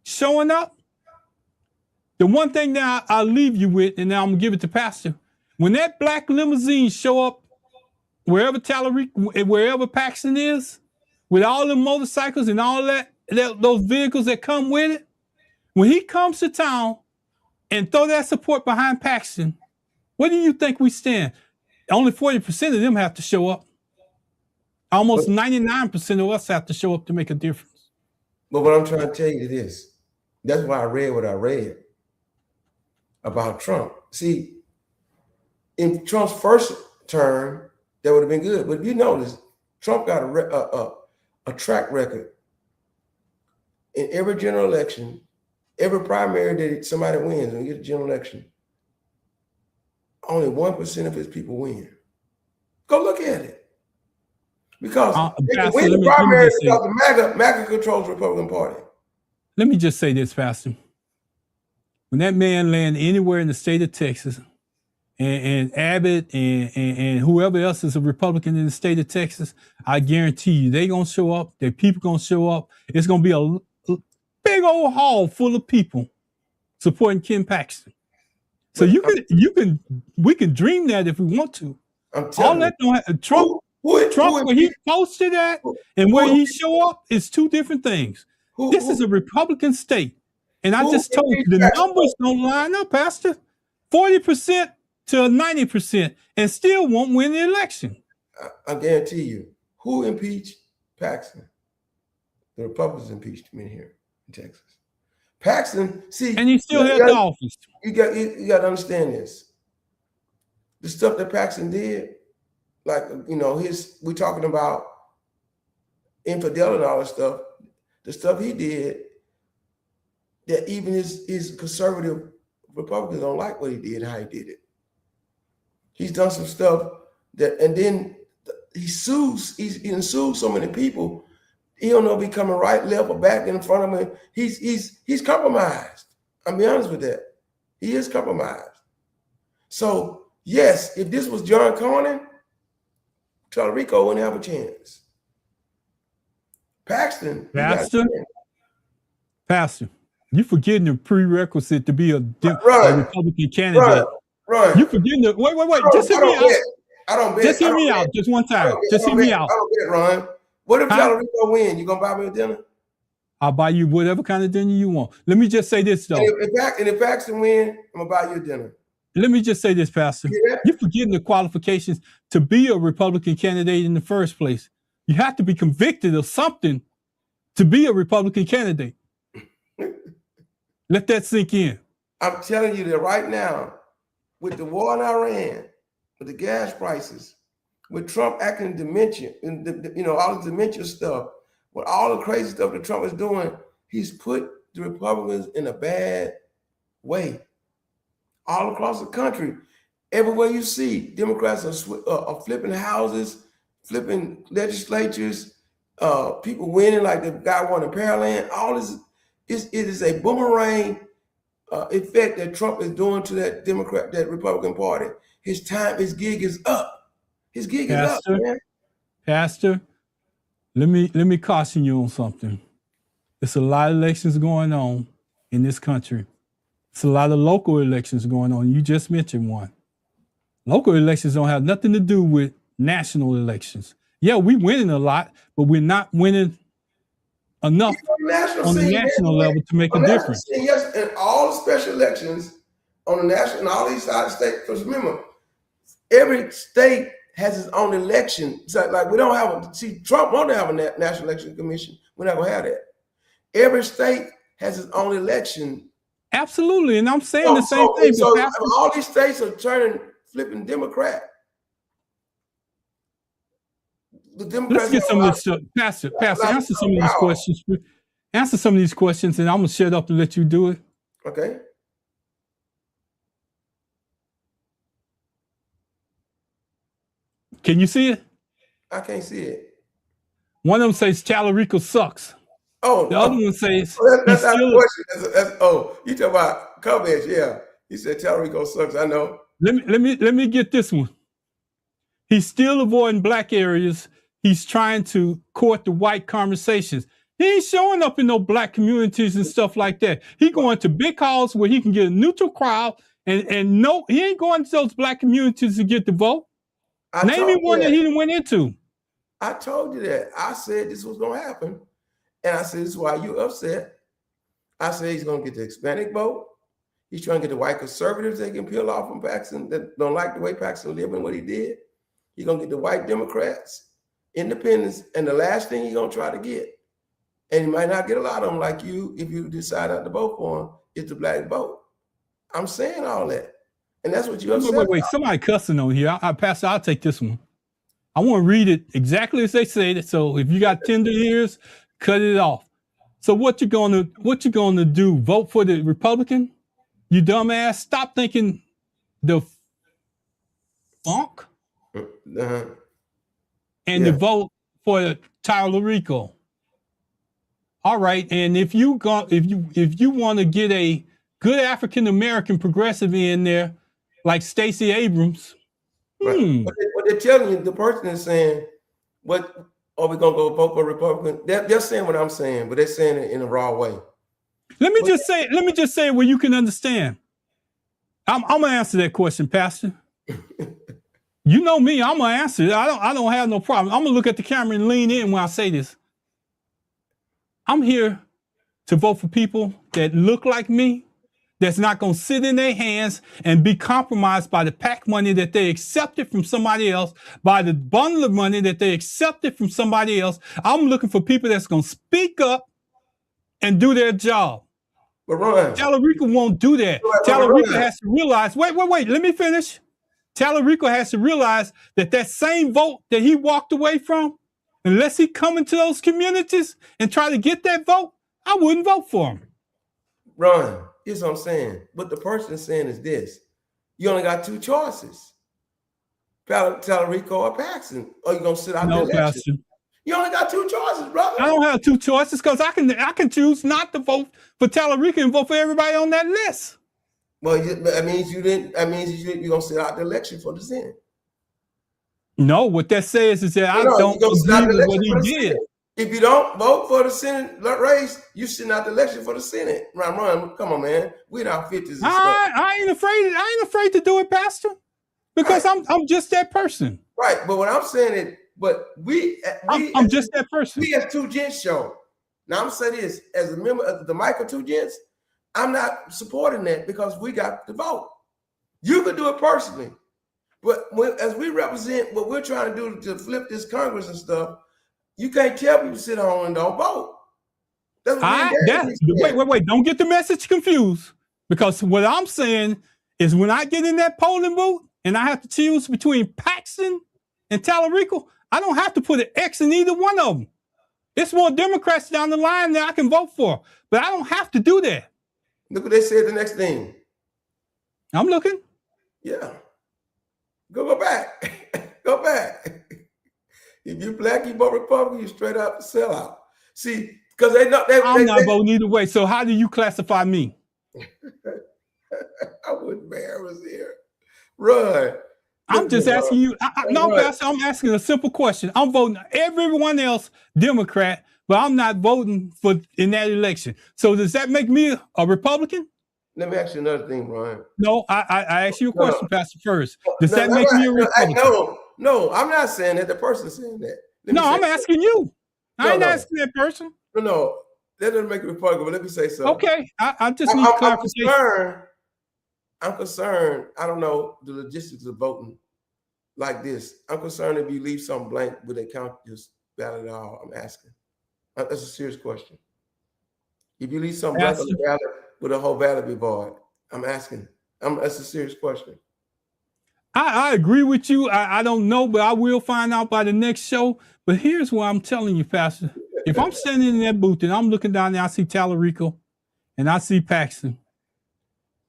showing up, the one thing that I'll leave you with, and now I'm going to give it to Pastor, when that black limousine show up wherever Talarico, wherever Paxton is, with all the motorcycles and all those vehicles that come with it, when he comes to town, and throw that support behind Paxton, what do you think we stand? Only 40% of them have to show up. Almost 99% of us have to show up to make a difference.
But what I'm trying to tell you is this. That's why I read what I read about Trump. See, in Trump's first term, that would have been good. But if you notice, Trump got a track record in every general election, every primary that somebody wins when you get a general election. Only 1% of his people win. Go look at it. Because they can win the primary because MAGA controls the Republican Party.
Let me just say this, Pastor. When that man lands anywhere in the state of Texas, and Abbott and whoever else is a Republican in the state of Texas, I guarantee you they gonna show up. Their people gonna show up. It's gonna be a big old hall full of people supporting Ken Paxton. So we can dream that if we want to.
I'm telling you,
Trump, where he posted that and where he show up is two different things. This is a Republican state, and I just told you the numbers don't line up, Pastor. 40% to 90%, and still won't win the election.
I guarantee you, who impeached Paxton? The Republicans impeached him in here in Texas. Paxton, see,
and he still held the office.
You got to understand this. The stuff that Paxton did, like we're talking about infidelity and all that stuff. The stuff he did, that even his conservative Republicans don't like what he did and how he did it. He's done some stuff that, and then he sues. He's sued so many people. He don't know if he's coming right, left, or back in front of him. He's compromised. I'll be honest with that. He is compromised. So yes, if this was John Cornyn, Talarico wouldn't have a chance. Pastor,
you forgetting the prerequisite to be a Republican candidate.
Right.
You forgetting the wait. Just hear me out.
I don't bet.
Just hear me out. Just one time. Just hear me out. I
don't bet, Ron. What if Talarico win? You gonna buy me a dinner?
I'll buy you whatever kind of dinner you want. Let me just say this though.
And if Paxton win, I'm gonna buy you a dinner.
Let me just say this, Pastor. You're forgetting the qualifications to be a Republican candidate in the first place. You have to be convicted of something to be a Republican candidate. Let that sink in.
I'm telling you that right now, with the war in Iran, with the gas prices, with Trump acting dementia, and all the dementia stuff, with all the crazy stuff that Trump is doing, he's put the Republicans in a bad way. All across the country, everywhere you see, Democrats are flipping houses, flipping legislatures, people winning like the guy won in Pearland. All this, it is a boomerang effect that Trump is doing to that Republican Party. His gig is up. His gig is up, man.
Pastor, let me caution you on something. There's a lot of elections going on in this country. It's a lot of local elections going on. You just mentioned one. Local elections don't have nothing to do with national elections. Yeah, we're winning a lot, but we're not winning enough on the national level to make a difference.
Yes, and all the special elections on the national and all these side states. Because remember, every state has its own election. It's like we don't have Trump won't have a national election commission. We're not gonna have that. Every state has its own election.
Absolutely, and I'm saying the same thing.
So all these states are flipping Democrat. The Democrats.
Let's get some of this stuff. Pastor, answer some of these questions. Answer some of these questions, and I'm gonna shut up and let you do it.
Okay.
Can you see it?
I can't see it.
One of them says Talarico sucks.
Oh,
the other one says
that's not a question. You talk about comments, yeah. He said Talarico sucks. I know.
Let me get this one. He's still avoiding black areas. He's trying to court the white conversations. He ain't showing up in no black communities and stuff like that. He going to big halls where he can get a neutral crowd, and no, he ain't going to those black communities to get the vote. Name me one that he didn't went into.
I told you that. I said this was going to happen. And I said, this is why you upset. I said he's going to get the Hispanic vote. He's trying to get the white conservatives they can peel off from Paxton that don't like the way Paxton lived and what he did. He's going to get the white Democrats. independents, and the last thing you're gonna try to get, and you might not get a lot of them like you if you decide not to vote for them, is the black vote. I'm saying all that. And that's what you upset.
Wait. Somebody cussing on here. Pastor, I'll take this one. I want to read it exactly as they said it. So if you got tender ears, cut it off. So what you gonna do? Vote for the Republican? You dumbass. Stop thinking the funk and to vote for Talarico. All right. And if you want to get a good African American progressive in there, like Stacey Abrams.
Right. What they're telling you, the person is saying, "What are we gonna go vote for Republican?" They're saying what I'm saying, but they're saying it in a raw way.
Let me just say it where you can understand. I'm gonna answer that question, Pastor. You know me, I'm gonna answer it. I don't have no problem. I'm gonna look at the camera and lean in when I say this. I'm here to vote for people that look like me, that's not going to sit in their hands and be compromised by the PAC money that they accepted from somebody else, by the bundle of money that they accepted from somebody else. I'm looking for people that's going to speak up and do their job.
But Ron,
Talarico won't do that. Talarico has to realize, wait, let me finish. Talarico has to realize that same vote that he walked away from, unless he come into those communities and try to get that vote, I wouldn't vote for him.
Ron, here's what I'm saying. What the person is saying is this. You only got two choices. Talarico or Paxton. Or you going to sit out the election?
Pastor.
You only got two choices, brother.
I don't have two choices because I can choose not to vote for Talarico and vote for everybody on that list.
Well, that means you're going to sit out the election for the Senate.
No, what that says is that I don't agree with what he did.
If you don't vote for the Senate race, you sitting out the election for the Senate. Ron, come on, man. We're in our 50s.
I ain't afraid to do it, Pastor, because right. I'm just that person.
Right, but what I'm saying is, but
I'm just that person.
We as Two Gents show. Now I'm saying this as a member of the Michael Two Gents, I'm not supporting that because we got the vote. You could do it personally, but as we represent what we're trying to do to flip this Congress and stuff, you can't tell people to sit home and don't vote. Wait.
Don't get the message confused. Because what I'm saying is when I get in that polling booth and I have to choose between Paxton and Talarico, I don't have to put an X in either one of them. It's more Democrats down the line that I can vote for. But I don't have to do that.
Look what they said the next thing.
I'm looking.
Yeah. Go back. Go back. If you black, you vote Republican, you straight up sellout. See, because I'm
not voting either way. So how do you classify me?
I wouldn't bear was here. Run.
I'm just asking you. Pastor, I'm asking a simple question. I'm voting everyone else Democrat, but I'm not voting in that election. So does that make me a Republican?
Let me ask you another thing, Ryan.
No, I asked you a question, Pastor, first. Does that make me a Republican?
No, I'm not saying that. The person's saying that.
I'm asking you. I ain't asking that person.
No, that doesn't make it Republican, but let me say something.
Okay, I just need clarification.
I'm concerned. I don't know the logistics of voting like this. I'm concerned if you leave something blank, would they count this ballot at all? I'm asking. That's a serious question. If you leave something blank on the ballot, would the whole ballot be void? I'm asking. That's a serious question.
I agree with you. I don't know, but I will find out by the next show. But here's what I'm telling you, Pastor. If I'm standing in that booth and I'm looking down there, I see Talarico and I see Paxton,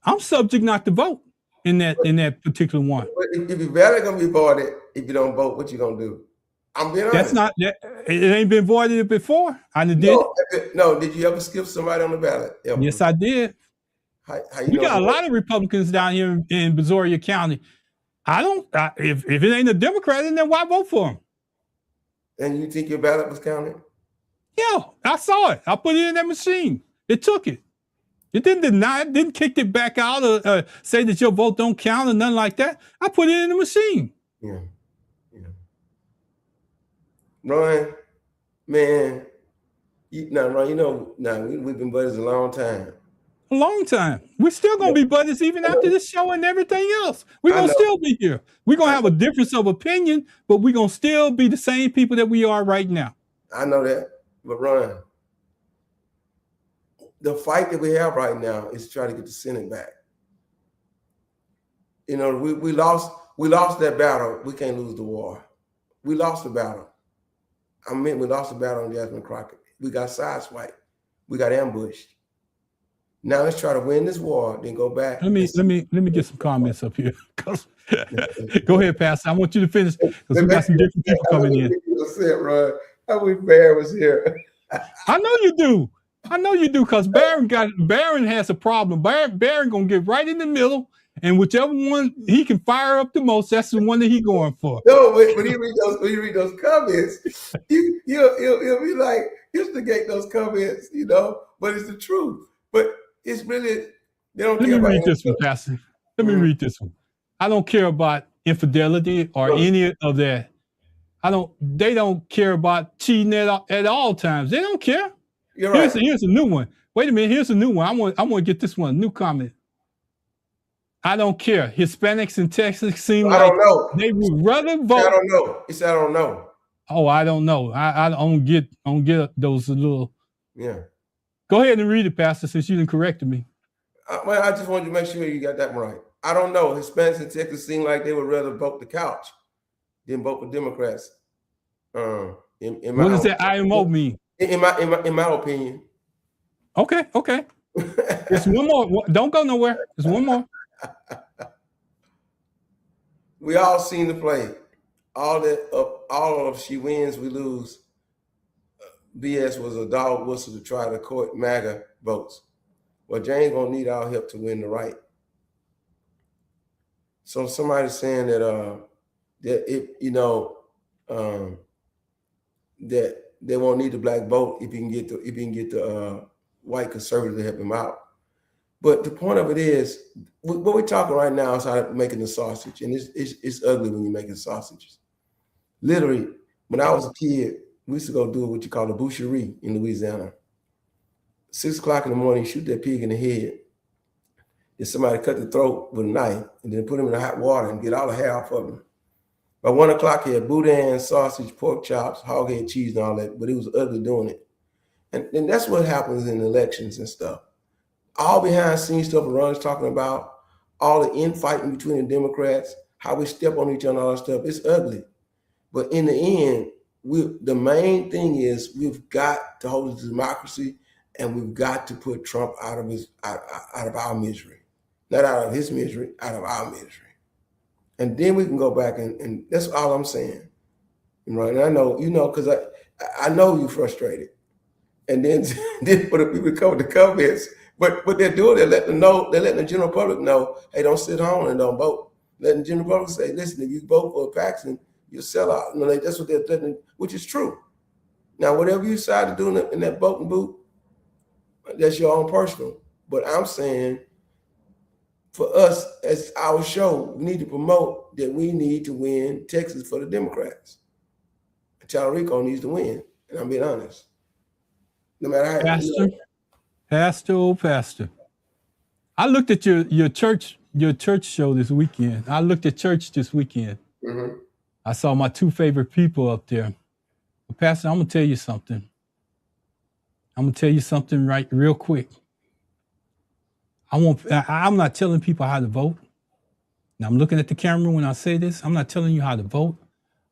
I'm subject not to vote in that particular one.
If your ballot gonna be voided, if you don't vote, what you gonna do? I'm being honest.
It ain't been voided before. I did it.
No, did you ever skip somebody on the ballot? Ever?
Yes, I did. We got a lot of Republicans down here in Brazoria County. If it ain't a Democrat, then why vote for him?
And you think your ballot was counted?
Yeah, I saw it. I put it in that machine. It took it. It didn't deny it, didn't kick it back out or say that your vote don't count or nothing like that. I put it in the machine.
Yeah. Ron, man, Ron, we've been buddies a long time.
A long time. We're still gonna be buddies even after this show and everything else. We're gonna still be here. We're gonna have a difference of opinion, but we're gonna still be the same people that we are right now.
I know that, but Ron, the fight that we have right now is to try to get the Senate back. You know, we lost that battle. We can't lose the war. We lost the battle. I mean, we lost the battle on Jasmine Crockett. We got sideswiped. We got ambushed. Now let's try to win this war, then go back.
Let me get some comments up here. Go ahead, Pastor. I want you to finish because we got some different people coming in.
I wish Barron was here.
I know you do. I know you do, because Barron has a problem. Barron gonna get right in the middle, and whichever one he can fire up the most, that's the one that he's going for.
No, when you read those comments, he'll be like, instigate those comments, you know. But it's the truth. But it's really, they don't care about.
Let me read this one, Pastor. Let me read this one. I don't care about infidelity or any of that. They don't care about cheating at all times. They don't care.
You're right.
Here's a new one. Wait a minute. Here's a new one. I want to get this one. New comment. I don't care. Hispanics in Texas seem like they would rather vote.
I don't know. He said I don't know.
Oh, I don't know. I don't get those little.
Yeah.
Go ahead and read it, Pastor, since you didn't correct me.
Well, I just wanted to make sure you got that right. I don't know. Hispanics in Texas seem like they would rather vote the couch than vote for Democrats.
What does that IMO mean?
In my opinion.
Okay. There's one more. Don't go nowhere. There's one more.
We all seen the play. All of she wins, we lose. BS was a dog whistle to try to court MAGA votes. Well, James won't need our help to win the right. So somebody's saying that that they won't need the black vote if you can get the white conservative to help him out. But the point of it is, what we're talking right now is how making the sausage, and it's ugly when you're making sausages. Literally, when I was a kid, we used to go do what you call a boucherie in Louisiana. 6 o'clock in the morning, shoot that pig in the head. Then somebody cut the throat with a knife and then put him in the hot water and get all the hair off of him. By 1 o'clock, he had boudin, sausage, pork chops, hog head cheese, and all that, but he was ugly doing it. And that's what happens in elections and stuff. All behind scenes stuff Ron's talking about, all the infighting between the Democrats, how we step on each other, all that stuff, it's ugly. But in the end, the main thing is we've got to hold the democracy, and we've got to put Trump out of our misery. Not out of his misery, out of our misery. And then we can go back and that's all I'm saying. Right? And I know, because I know you're frustrated. And then for the people to come with the comments, but what they're doing, they're letting the general public know, hey, don't sit home and don't vote. Letting the general public say, listen, if you vote for Paxton, you'll sell out. That's what they're threatening, which is true. Now, whatever you decide to do in that voting booth, that's your own personal. But I'm saying, for us, as our show, we need to promote that we need to win Texas for the Democrats. Talarico needs to win, and I'm being honest. No matter how.
Pastor. I looked at your church show this weekend. I looked at church this weekend. Mm-hmm. I saw my 2 favorite people up there. But Pastor, I'm gonna tell you something. Real quick. I'm not telling people how to vote. Now I'm looking at the camera when I say this. I'm not telling you how to vote.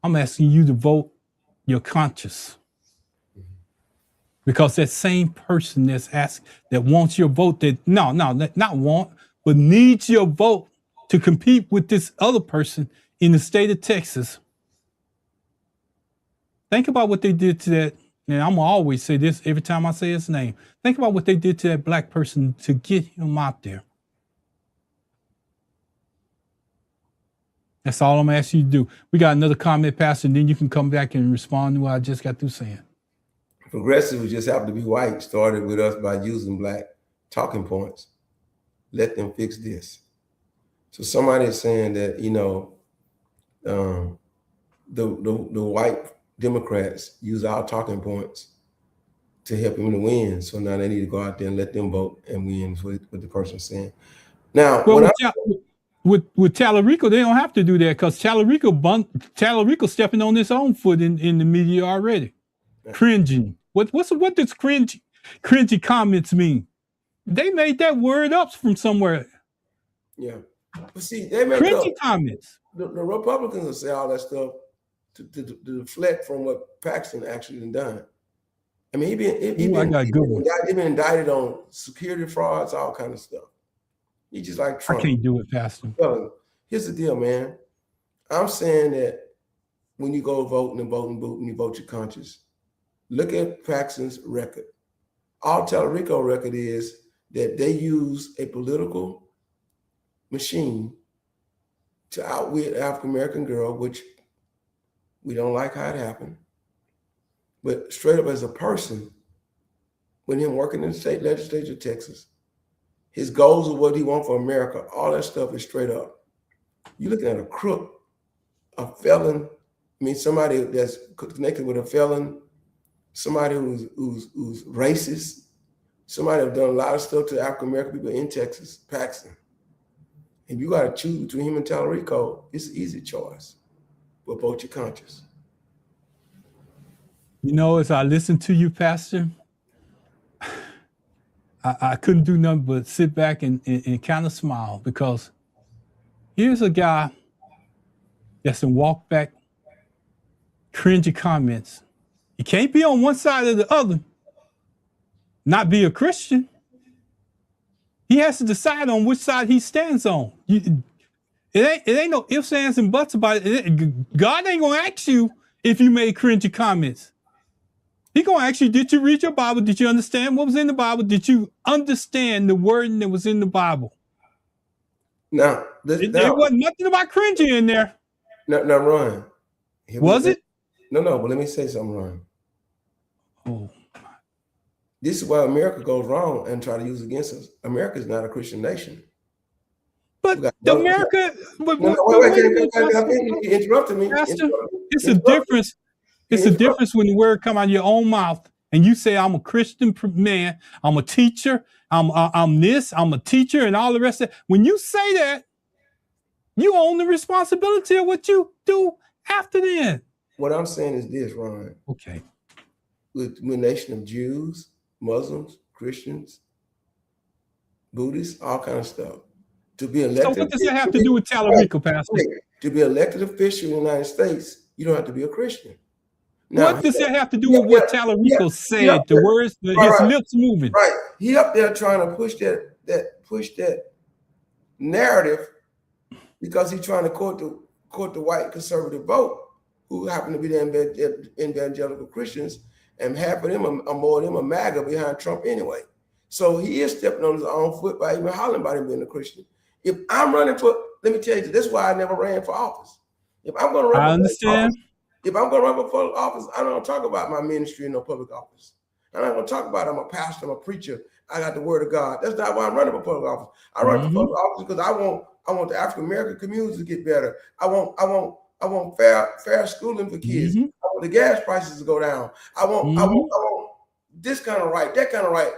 I'm asking you to vote your conscience. Because that same person that wants your vote, not want, but needs your vote to compete with this other person in the state of Texas. Think about what they did to that, and I'm gonna always say this every time I say his name. Think about what they did to that black person to get him out there. That's all I'm gonna ask you to do. We got another comment, Pastor, and then you can come back and respond to what I just got through saying.
Progressives just happen to be white, started with us by using black talking points. Let them fix this. So somebody is saying that, the white Democrats use our talking points to help him to win. So now they need to go out there and let them vote and win is what the person's saying. Now,
Well, with Talarico, they don't have to do that because Talarico stepping on his own foot in the media already. Cringing. What does cringy comments mean? They made that word up from somewhere.
Yeah. But see, they make
cringy comments.
The Republicans will say all that stuff to deflect from what Paxton actually done. I mean, he been indicted on security frauds, all kind of stuff. He just like Trump.
I can't do it, Pastor.
Here's the deal, man. I'm saying that when you go vote and you vote your conscience, look at Paxton's record. All Talarico record is that they use a political machine to outwit an African-American girl, which we don't like how it happened. But straight up as a person, with him working in the state legislature of Texas, his goals of what he wants for America, all that stuff is straight up. You're looking at a crook, a felon, somebody that's connected with a felon, somebody who's racist, somebody who's done a lot of stuff to African-American people in Texas, Paxton. If you got to choose between him and Talarico, it's an easy choice. But vote your conscience.
You know, as I listen to you, Pastor, I couldn't do nothing but sit back and kind of smile because here's a guy that's in walk back, cringy comments. You can't be on one side or the other, not be a Christian. He has to decide on which side he stands on. It ain't no ifs, ands, and buts about it. God ain't gonna ask you if you made cringy comments. He gonna ask you, did you read your Bible? Did you understand what was in the Bible? Did you understand the wording that was in the Bible?
Now,
there wasn't nothing about cringy in there.
No, Ron.
Was it?
No, but let me say something, Ron.
Oh.
This is why America goes wrong and try to use against us. America is not a Christian nation.
But America...
You interrupted me.
Pastor, it's a difference. It's a difference when the word come out of your own mouth and you say, I'm a Christian man, I'm a teacher, I'm this, I'm a teacher, and all the rest of it. When you say that, you own the responsibility of what you do after then.
What I'm saying is this, Ron.
Okay.
We're a nation of Jews, Muslims, Christians, Buddhists, all kind of stuff. To be elected.
So what does that have to do with Talarico, Pastor?
To be elected official in the United States, you don't have to be a Christian.
Now, what does that have to do with what Talarico said? The words, his lips moving.
Right. He up there trying to push that narrative because he's trying to court the white conservative vote, who happen to be the evangelical Christians, and half of them are more of them are MAGA behind Trump anyway. So he is stepping on his own foot by even hollering about him being a Christian. If I'm running for, let me tell you, this is why I never ran for office. If I'm going to run, if I'm going to run for public office, I don't talk about my ministry in no public office. I'm not going to talk about I'm a pastor, I'm a preacher, I got the word of God. That's not why I'm running for public office. I run for public office because I want the African American community to get better. I want fair schooling for kids. I want the gas prices to go down. I want this kind of right, that kind of right.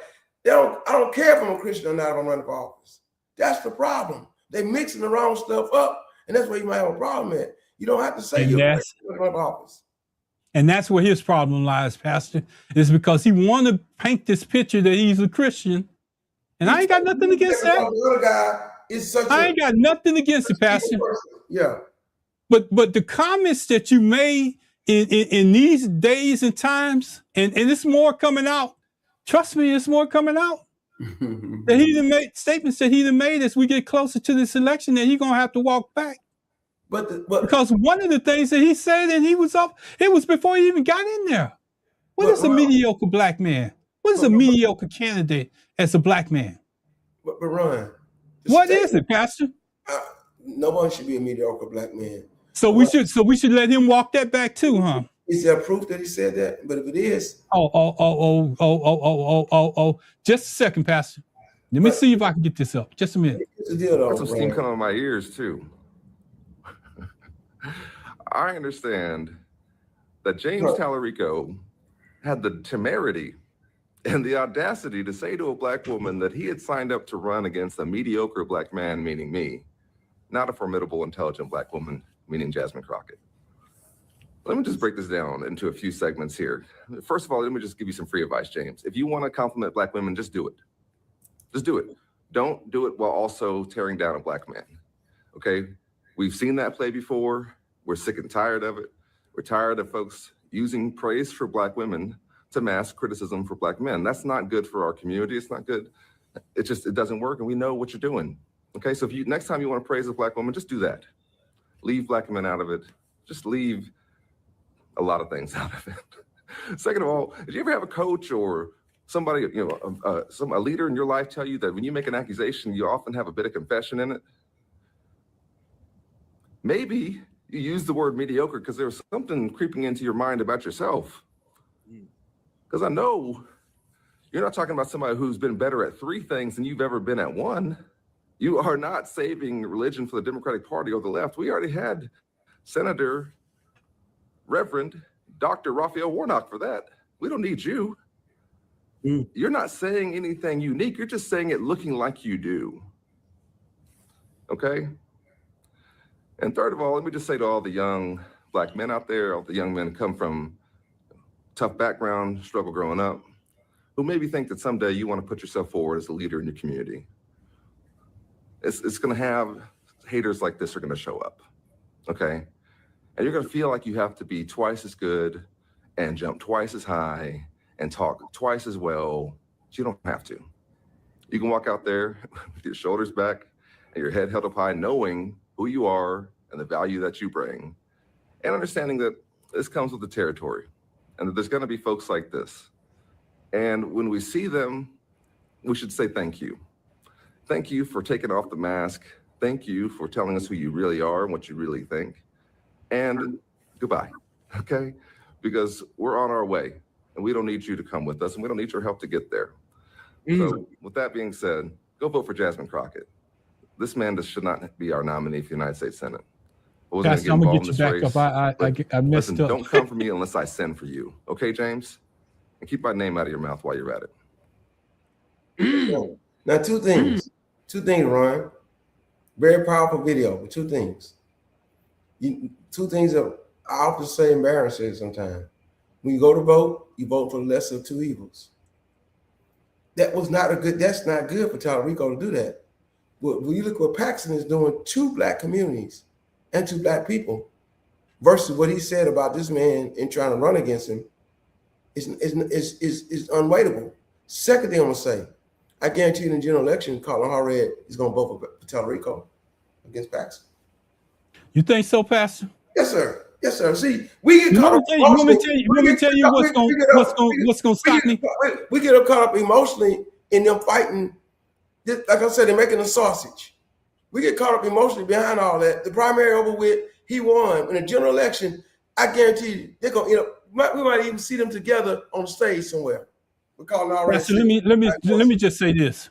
I don't care if I'm a Christian or not if I'm running for office. That's the problem. They mixing the wrong stuff up, and that's where you might have a problem at. You don't have to say you're running for office.
And that's where his problem lies, Pastor, is because he want to paint this picture that he's a Christian. And I ain't got nothing against that.
The other guy is such
I ain't got nothing against it, Pastor.
Yeah.
But the comments that you made in these days and times, and it's more coming out. Trust me, it's more coming out. That he done made statements that he done made as we get closer to this election that he's gonna have to walk back. Because one of the things that he said, and he was up, it was before he even got in there. What is a mediocre black man? What is a mediocre candidate as a black man?
But Ron,
what is it, Pastor?
No one should be a mediocre black man.
So we should let him walk that back too, huh?
Is there proof that he said that? But if it is,
just a second, Pastor. Let me see if I can get this up. Just a minute.
That's some steam coming on my ears too. I understand that James Talarico had the temerity and the audacity to say to a black woman that he had signed up to run against a mediocre black man, meaning me, not a formidable, intelligent black woman, meaning Jasmine Crockett. Let me just break this down into a few segments here. First of all, let me just give you some free advice, James. If you want to compliment black women, just do it. Just do it. Don't do it while also tearing down a black man, okay? We've seen that play before. We're sick and tired of it. We're tired of folks using praise for black women to mask criticism for black men. That's not good for our community. It's not good. It doesn't work, and we know what you're doing. Okay, so if next time you want to praise a black woman, just do that. Leave black men out of it. Just leave a lot of things out of it. Second of all, did you ever have a coach or somebody, a leader in your life tell you that when you make an accusation, you often have a bit of confession in it? Maybe you use the word mediocre because there was something creeping into your mind about yourself. Because I know you're not talking about somebody who's been better at 3 things than you've ever been at 1. You are not saving religion for the Democratic Party or the left. We already had Senator Reverend Dr. Raphael Warnock for that. We don't need you. You're not saying anything unique. You're just saying it looking like you do. Okay? And third of all, let me just say to all the young black men out there, all the young men come from tough background, struggle growing up, who maybe think that someday you want to put yourself forward as a leader in your community. It's going to have haters like this are going to show up, okay? And you're going to feel like you have to be twice as good and jump twice as high and talk twice as well. But you don't have to. You can walk out there with your shoulders back and your head held up high, knowing who you are and the value that you bring, and understanding that this comes with the territory and that there's going to be folks like this. And when we see them, we should say thank you. Thank you for taking off the mask. Thank you for telling us who you really are and what you really think. And goodbye, okay? Because we're on our way and we don't need you to come with us and we don't need your help to get there. So with that being said, go vote for Jasmine Crockett. This man should not be our nominee for the United States Senate. I'm
gonna get you back up. I messed up.
Don't come for me unless I send for you. Okay, James? And keep my name out of your mouth while you're at it.
Now, two things, Ron. Very powerful video, but 2 things. 2 things that I often say embarrassing sometimes. When you go to vote, you vote for the lesser of 2 evils. That's not good for Talarico to do that. But when you look what Paxton is doing, 2 black communities and 2 black people versus what he said about this man and trying to run against him is unwaitable. Second thing I'm gonna say, I guarantee you in the general election, Colin Harred is gonna vote for Talarico against Paxton.
You think so, Pastor?
Yes, sir. Yes, sir. See, we get caught up.
Let me tell you what's gonna stop me.
We get caught up emotionally in them fighting. Like I said, they're making a sausage. We get caught up emotionally behind all that. The primary over with, he won. In the general election, I guarantee you, they're gonna we might even see them together on the stage somewhere. We're calling already.
Pastor, let me just say this.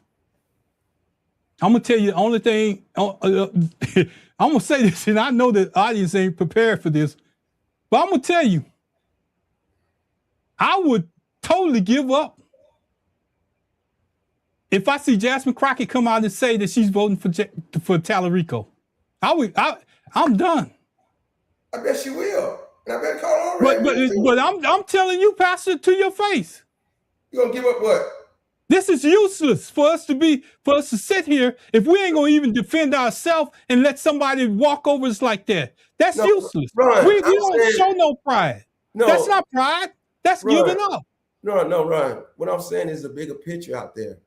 I'm gonna tell you the only thing. I'm gonna say this, and I know the audience ain't prepared for this, but I'm gonna tell you, I would totally give up if I see Jasmine Crockett come out and say that she's voting for Talarico. I'm done.
I bet she will. And I bet Colin already.
But I'm telling you, Pastor, to your face.
You gonna give up what?
This is useless for us to sit here if we ain't gonna even defend ourselves and let somebody walk over us like that. That's useless.
Ron,
we don't show no pride.
No,
that's not pride. That's giving up.
No, Ron. What I'm saying is a bigger picture out there.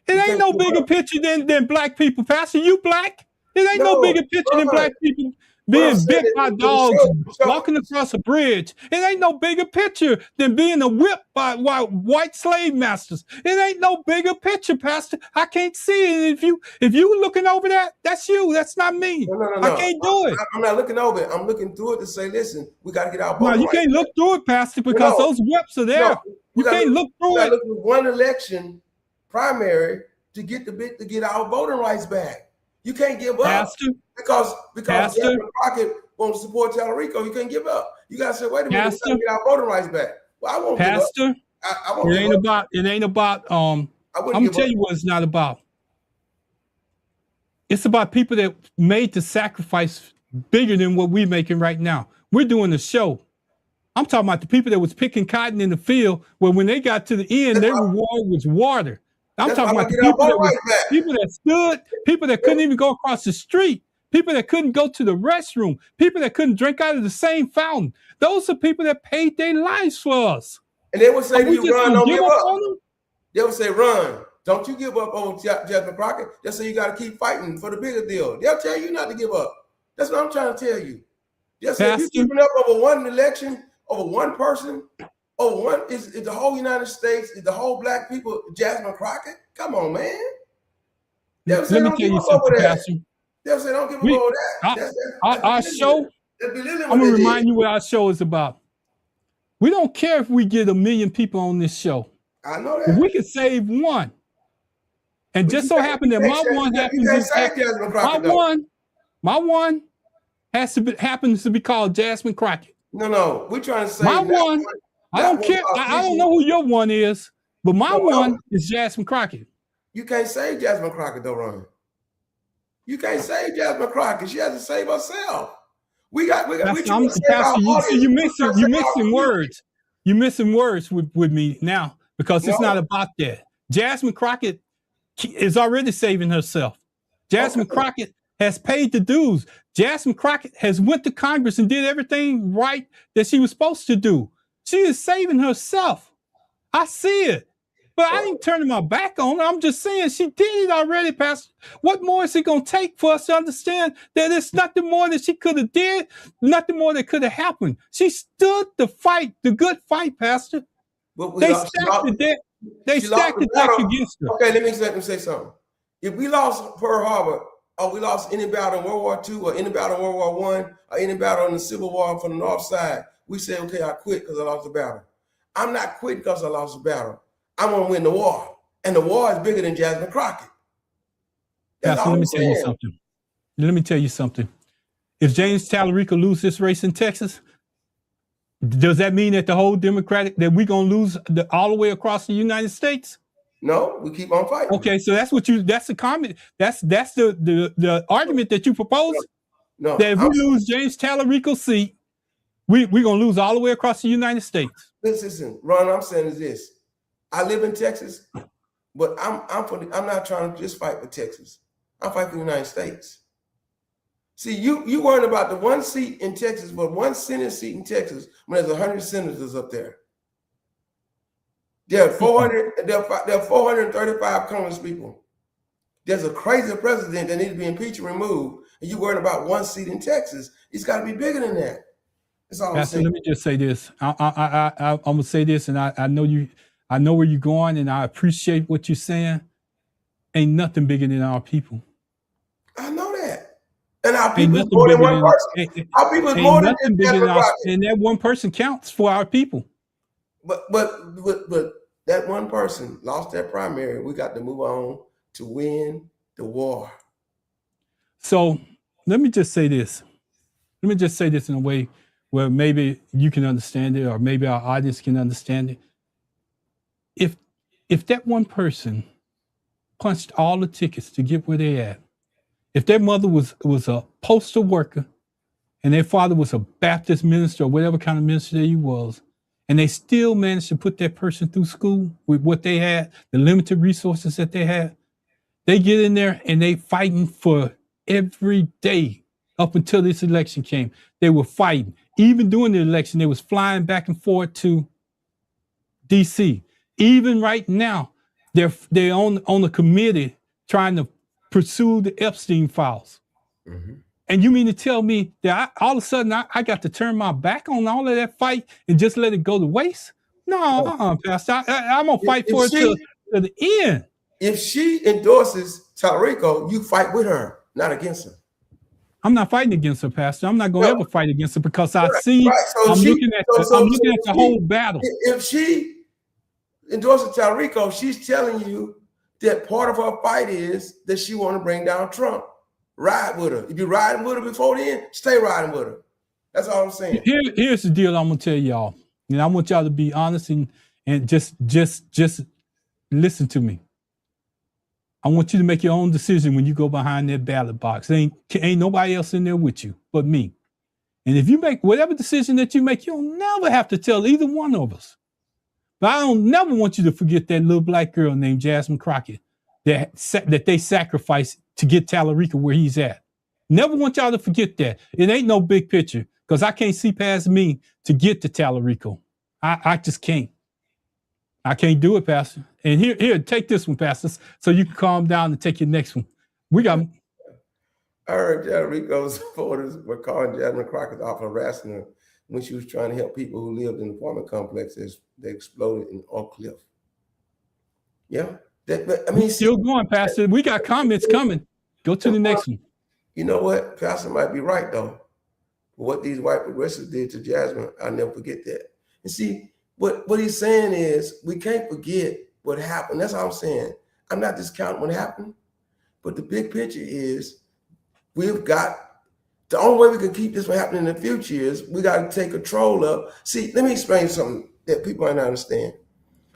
It ain't no bigger picture than black people, Pastor. You black? It ain't no bigger picture than black people being bit by dogs, walking across a bridge. It ain't no bigger picture than being whipped by white slave masters. It ain't no bigger picture, Pastor. I can't see it. If you looking over that, that's you. That's not me. No. I can't do it.
I'm not looking over it. I'm looking through it to say, listen, we got to get our vote.
No, you can't look through it, Pastor, because those whips are there. You can't look through it.
Look at one election primary to get our voting rights back. You can't give up,
Pastor,
because Jasmine Crockett won't support Talarico. You can't give up. You gotta say, wait a minute, we gotta get our voting rights back. Well, I won't give up. I won't
It
give
ain't
up.
about. It ain't about. I'm gonna tell you what it's not about. It's about people that made the sacrifice bigger than what we're making right now. We're doing a show. I'm talking about the people that was picking cotton in the field, where when they got to the end, their reward was water. I'm talking about the people that stood, people that couldn't even go across the street, people that couldn't go to the restroom, people that couldn't drink out of the same fountain. Those are people that paid their lives for us.
And they would say to you, Ron, don't give up.
On them?
They would say, Ron, don't you give up on Jasmine Crockett. They'll say you got to keep fighting for the bigger deal. They'll tell you not to give up. That's what I'm trying to tell you. They'll say, if you're keeping up over one election, over one person, over one, is the whole United States, is the whole black people, Jasmine Crockett? Come on, man. They'll say,
Let me tell you something, Pastor.
They'll say, don't give up over that.
Our show, I'm going to remind you what our show is about. We don't care if we get 1 million people on this show.
I know that.
If we can save one, and just so happened that my one happens to be called Jasmine Crockett.
No, we're trying to say
my one. I don't care. I don't know who your one is, but my one is Jasmine Crockett.
You can't save Jasmine Crockett, though, Ron. You can't save Jasmine Crockett. She has to save herself.
You're mixing words. You're missing words with me now, because it's not about that. Jasmine Crockett is already saving herself. Jasmine Crockett has paid the dues. Jasmine Crockett has went to Congress and did everything right that she was supposed to do. She is saving herself. I see it. But I ain't turning my back on her. I'm just saying she did it already, Pastor. What more is it going to take for us to understand that it's nothing more that she could have did, nothing more that could have happened? She stood the fight, the good fight, Pastor. They stacked the deck. They stacked the deck against her.
Okay, let me say something. If we lost Pearl Harbor, or we lost any battle in World War II, or any battle in World War I, or any battle in the Civil War from the North side, we say, okay, I quit because I lost the battle. I'm not quitting because I lost the battle. I'm going to win the war. And the war is bigger than Jasmine Crockett.
Pastor, let me tell you something. If James Talarico loses this race in Texas, does that mean that the whole Democratic, that we're going to lose all the way across the United States?
No, we keep on fighting.
Okay, so that's the comment. That's the argument that you propose.
No,
that if we lose James Talarico's seat, we're going to lose all the way across the United States.
Listen, Ron, I'm saying is this. I live in Texas, but I'm not trying to just fight for Texas. I'm fighting for the United States. See, you worried about the one seat in Texas, but one Senate seat in Texas when there's 100 senators up there. There are 435 Congress people. There's a crazy president that needs to be impeached and removed, and you worried about one seat in Texas. It's got to be bigger than that. That's all I'm saying.
Let me just say this. I'm gonna say this, and I know you. I know where you're going, and I appreciate what you're saying. Ain't nothing bigger than our people.
I know that. And our people is more than one person. Our people is more than just
and that one person counts for our people.
But that one person lost their primary. We got to move on to win the war.
So let me just say this. Let me just say this in a way where maybe you can understand it, or maybe our audience can understand it. If that one person punched all the tickets to get where they at, if their mother was a postal worker and their father was a Baptist minister or whatever kind of minister he was, and they still managed to put that person through school with what they had, the limited resources that they had, they get in there and they fighting for every day up until this election came. They were fighting. Even during the election, they was flying back and forth to D.C. Even right now, they're on a committee trying to pursue the Epstein files. Mm-hmm. And you mean to tell me that all of a sudden I got to turn my back on all of that fight and just let it go to waste? No, Pastor. I'm going to fight for it to the end.
If she endorses Talarico, you fight with her, not against her.
I'm not fighting against her, Pastor. I'm not going to ever fight against her because I see,
So
I'm looking at the whole battle.
If she endorses Talarico, she's telling you that part of her fight is that she want to bring down Trump. Ride with her. If you're riding with her before then, stay riding with her. That's all I'm saying.
Here's the deal I'm going to tell y'all. And I want y'all to be honest and And just listen to me. I want you to make your own decision when you go behind that ballot box. Ain't nobody else in there with you but me. And if you make whatever decision that you make, you'll never have to tell either one of us. But I don't never want you to forget that little black girl named Jasmine Crockett that they sacrificed to get Talarico where he's at. Never want y'all to forget that. It ain't no big picture because I can't see past me to get to Talarico. I just can't. I can't do it, Pastor. And here, take this one, Pastor, so you can calm down and take your next one. We got.
I heard Talarico's supporters were calling Jasmine Crockett off harassing her when she was trying to help people who lived in apartment complexes that exploded in Oak Cliff. Yeah. I mean,
still going, Pastor. We got comments coming. Go to the next one.
You know what? Pastor might be right, though. What these white progressives did to Jasmine, I'll never forget that. And see, what he's saying is we can't forget what happened. That's all I'm saying. I'm not discounting what happened, but the big picture is we've got, the only way we can keep this from happening in the future is we got to take control of. See, let me explain something that people might not understand.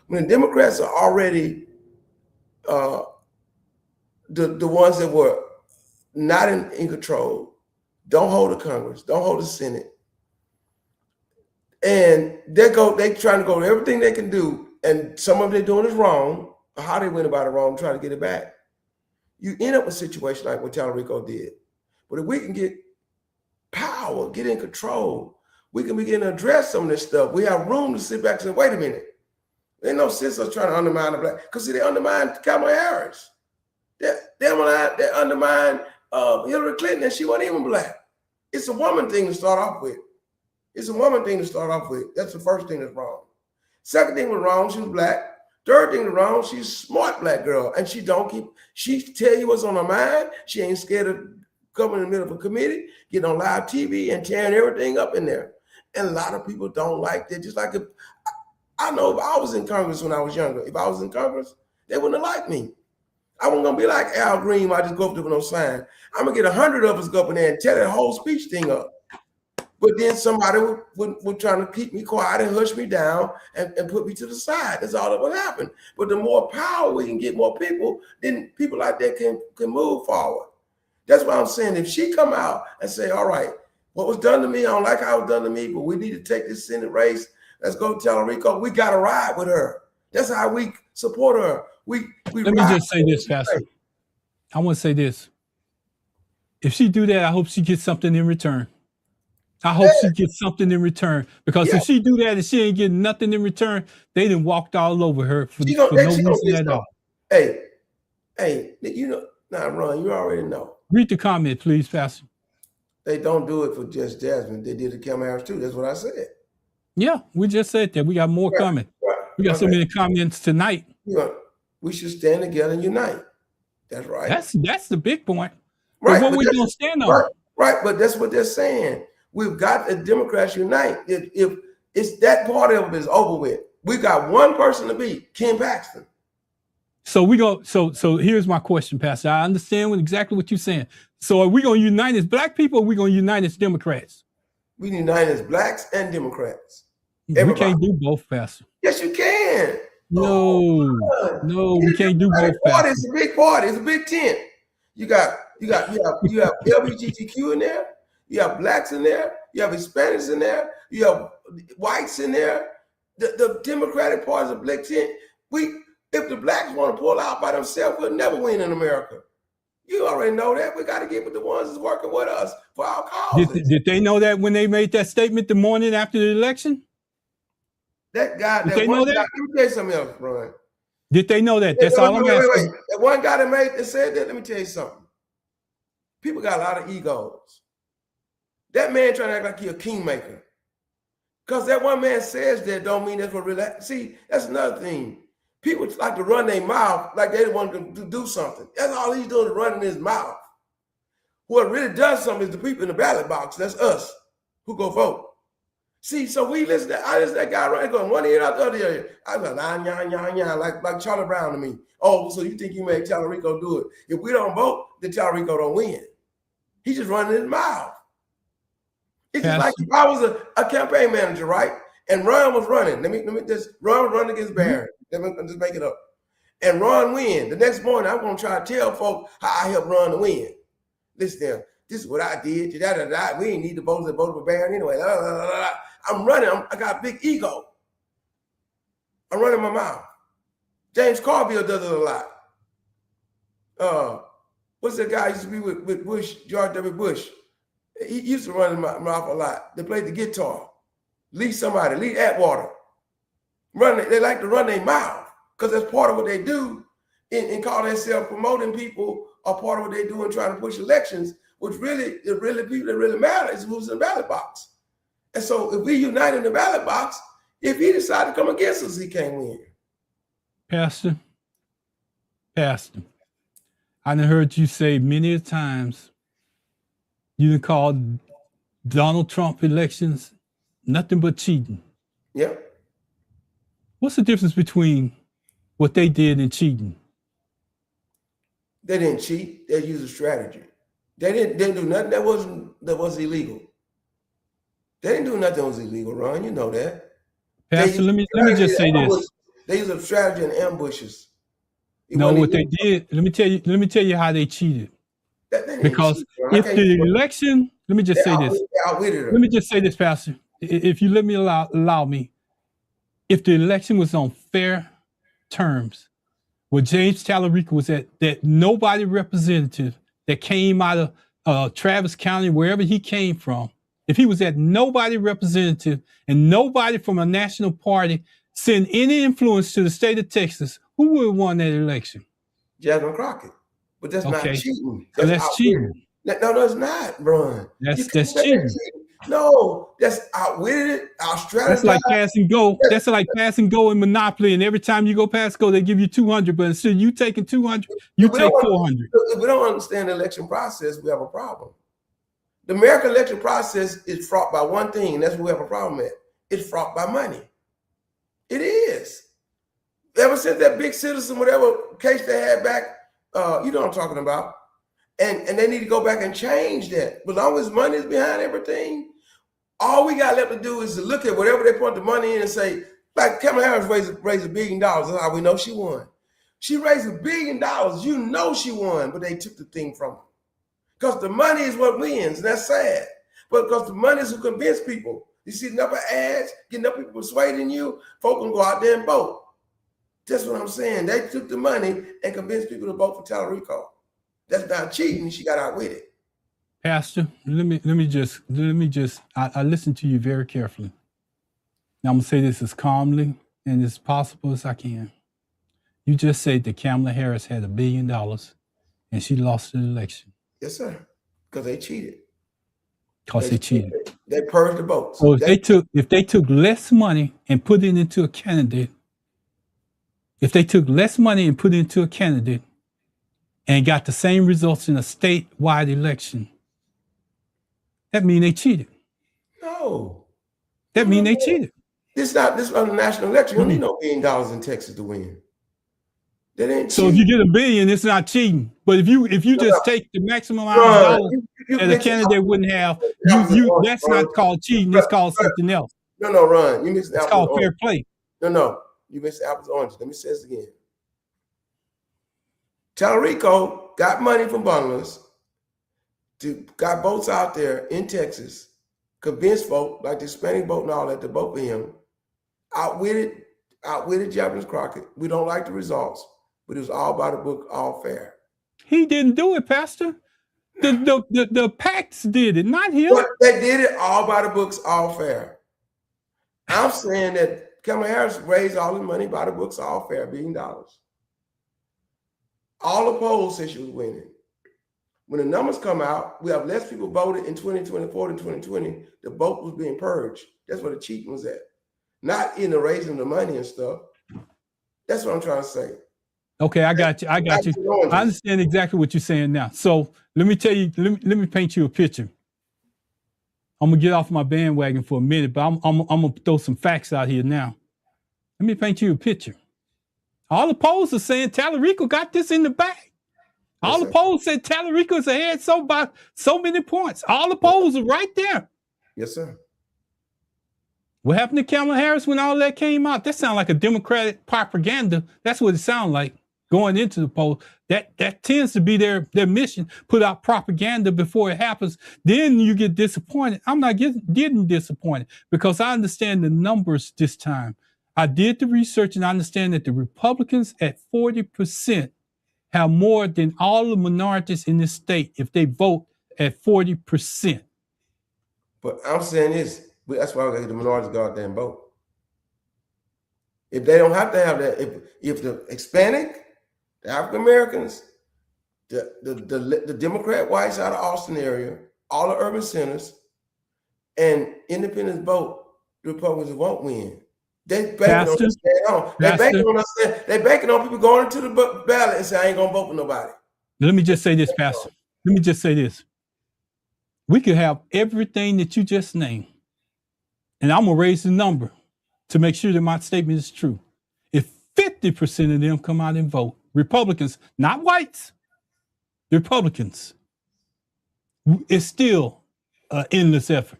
When the Democrats are already the ones that were not in control, don't hold the Congress, don't hold the Senate, and they trying to go to everything they can do, and some of them they're doing is wrong, or how they went about it wrong, trying to get it back. You end up in a situation like what Talarico did. But if we can get power, get in control, we can begin to address some of this stuff. We have room to sit back and say, wait a minute. There's no sense of trying to undermine the black, because they undermined Kamala Harris. They undermined Hillary Clinton, and she wasn't even black. It's a woman thing to start off with. It's a woman thing to start off with. That's the first thing that's wrong. Second thing was wrong, she was black. Third thing was wrong, she's a smart black girl, and she tell you what's on her mind. She ain't scared of coming in the middle of a committee, getting on live TV and tearing everything up in there. And a lot of people don't like that. Just like I know if I was in Congress when I was younger, if I was in Congress, they wouldn't have liked me. I wasn't gonna be like Al Green, I just go up there with no sign. I'm gonna get 100 of us go up in there and tear that whole speech thing up. But then somebody would try to keep me quiet and hush me down and put me to the side. That's all that would happen. But the more power we can get more people, then people like that can move forward. That's why I'm saying if she come out and say, all right, what was done to me, I don't like how it was done to me, but we need to take this Senate race. Let's go to Talarico. We got to ride with her. That's how we support her. Let
me just say this, Pastor. I want to say this. If she do that, I hope she gets something in return. I hope she gets something in return, because if she do that and she ain't getting nothing in return, they done walked all over her for no reason at all.
Hey, you know, now Ron, you already know.
Read the comment, please, Pastor.
They don't do it for just Jasmine. They did it to Kamala Harris too. That's what I said.
Yeah, we just said that. We got more coming. Right. We got so many comments tonight.
We should stand together and unite. That's right.
That's the big point.
Right.
What we gonna stand on?
Right, but that's what they're saying. We've got the Democrats unite. If it's that part of it is over with, we got one person to beat, Ken Paxton.
So So here's my question, Pastor. I understand exactly what you're saying. So are we gonna unite as black people, or are we gonna unite as Democrats?
We unite as blacks and Democrats.
Everybody. We can't do both, Pastor.
Yes, you can.
No, we can't do both. Pastor.
It's a big party. It's a big tent. You have LGBTQ in there. You have blacks in there. You have Hispanics in there. You have whites in there. The Democratic Party is a black tent. If the blacks want to pull out by themselves, we'll never win in America. You already know that. We got to get with the ones that's working with us for our causes.
Did they know that when they made that statement the morning after the election?
That guy, let me tell you something else, Ron.
Did they know that? That's all I'm asking.
Wait. That one guy that said that, let me tell you something. People got a lot of egos. That man trying to act like he's a kingmaker. Because that one man says that don't mean that's what really. See, that's another thing. People like to run their mouth like they want to do something. That's all he's doing, is running his mouth. What really does something is the people in the ballot box. That's us who go vote. See, so I listen to that guy right going one ear out the other ear. I was like, like Charlie Brown to me. Oh, so you think you made Talarico do it? If we don't vote, then Talarico don't win. He's just running his mouth. It's just like if I was a campaign manager, right? And Ron was running. Let me just Ron run against Barron. Let me just make it up. And Ron win. The next morning, I'm gonna try to tell folks how I helped Ron to win. Listen there. This is what I did. We ain't need to vote for Barron anyway. I'm running. I got a big ego. I'm running my mouth. James Carville does it a lot. What's that guy used to be with Bush, George W. Bush? He used to run his mouth a lot. They played the guitar. Lee Atwater. They like to run their mouth because that's part of what they do and call themselves promoting people are part of what they do in trying to push elections, which really, the people that really matter is who's in the ballot box. And so if we unite in the ballot box, if he decides to come against us, he can't win.
Pastor, I done heard you say many times you done called Donald Trump elections nothing but cheating.
Yep.
What's the difference between what they did and cheating?
They didn't cheat. They used a strategy. They didn't do nothing that was illegal. They didn't do nothing that was illegal, Ron. You know that.
Pastor, let me just say this.
They used a strategy and ambushes.
No, what they did, let me tell you how they cheated. Because if the election, let me just say this. Let me just say this, Pastor. If you let me allow me, if the election was on fair terms, where James Talarico was at, that nobody representative that came out of Travis County, wherever he came from, if he was at nobody representative and nobody from a national party send any influence to the state of Texas, who would have won that election?
Jasmine Crockett. But that's not cheating.
That's cheating.
No, it's not, Ron.
That's cheating.
No, that's outwitted, outstrategized.
That's like pass and go. That's like pass and go in Monopoly. And every time you go pass go, they give you 200. But instead of you taking 200, you take 400.
If we don't understand the election process, we have a problem. The American election process is fraught by one thing, and that's what we have a problem with. It's fraught by money. It is. Ever since that big citizen, whatever case they had back, you know what I'm talking about. And they need to go back and change that. But as long as money is behind everything, all we got left to do is to look at whatever they put the money in and say, like Kamala Harris raised $1 billion. That's how we know she won. She raised $1 billion. You know she won, but they took the thing from her. Because the money is what wins, and that's sad. But because the money is who convince people. You see enough ads, getting enough people persuading you, folks can go out there and vote. That's what I'm saying. They took the money and convinced people to vote for Talarico. That's not cheating. She got outwitted.
Pastor, let me just. I listened to you very carefully. Now I'm gonna say this as calmly and as possible as I can. You just said that Kamala Harris had $1 billion and she lost the election.
Yes, sir. Because they cheated.
They
purged the votes.
So if they took less money and put it into a candidate, and got the same results in a statewide election, that mean they cheated.
No.
That mean they cheated.
This is a national election. You don't need no $1 billion in Texas to win. That ain't
so
cheating.
if you get $1 billion, it's not cheating. But if you just take the maximum amount of dollars that a candidate wouldn't have, that's not called cheating. It's called something else.
No, Ron. You missed the
It's called fair play.
No. You missed the apples and oranges. Let me say this again. Talarico got money from bundlers, got votes out there in Texas, convinced folk, like the Hispanic vote and all that, to vote for him, outwitted Jasmine Crockett. We don't like the results, but it was all by the book, all fair.
He didn't do it, Pastor. The PACs did it, not him.
But they did it all by the books, all fair. I'm saying that Kamala Harris raised all the money by the books, all fair, $1 billion. All the polls said she was winning. When the numbers come out, we have less people voted in 2024 than 2020. The vote was being purged. That's where the cheating was at. Not in the raising the money and stuff. That's what I'm trying to say.
Okay, I got you. I understand exactly what you're saying now. So let me tell you, let me paint you a picture. I'm gonna get off my bandwagon for a minute, but I'm gonna throw some facts out here now. Let me paint you a picture. All the polls are saying Talarico got this in the bag. All the polls said Talarico's ahead by so many points. All the polls are right there.
Yes, sir.
What happened to Kamala Harris when all that came out? That sounded like a Democratic propaganda. That's what it sounded like going into the poll. That tends to be their mission, put out propaganda before it happens. Then you get disappointed. I'm not getting disappointed because I understand the numbers this time. I did the research and I understand that the Republicans at 40% have more than all the minorities in this state if they vote at 40%.
But I'm saying this, that's why we got the minorities go out there and vote. If they don't have to have that, if the Hispanic, the African Americans, the Democrat whites out of Austin area, all the urban centers, and independents vote, the Republicans won't win. They banking on this They banking on people going into the ballot and say, I ain't gonna vote for nobody.
Let me just say this, Pastor. Let me just say this. We could have everything that you just named. And I'm gonna raise the number to make sure that my statement is true. If 50% of them come out and vote, Republicans, not whites, Republicans, it's still an endless effort.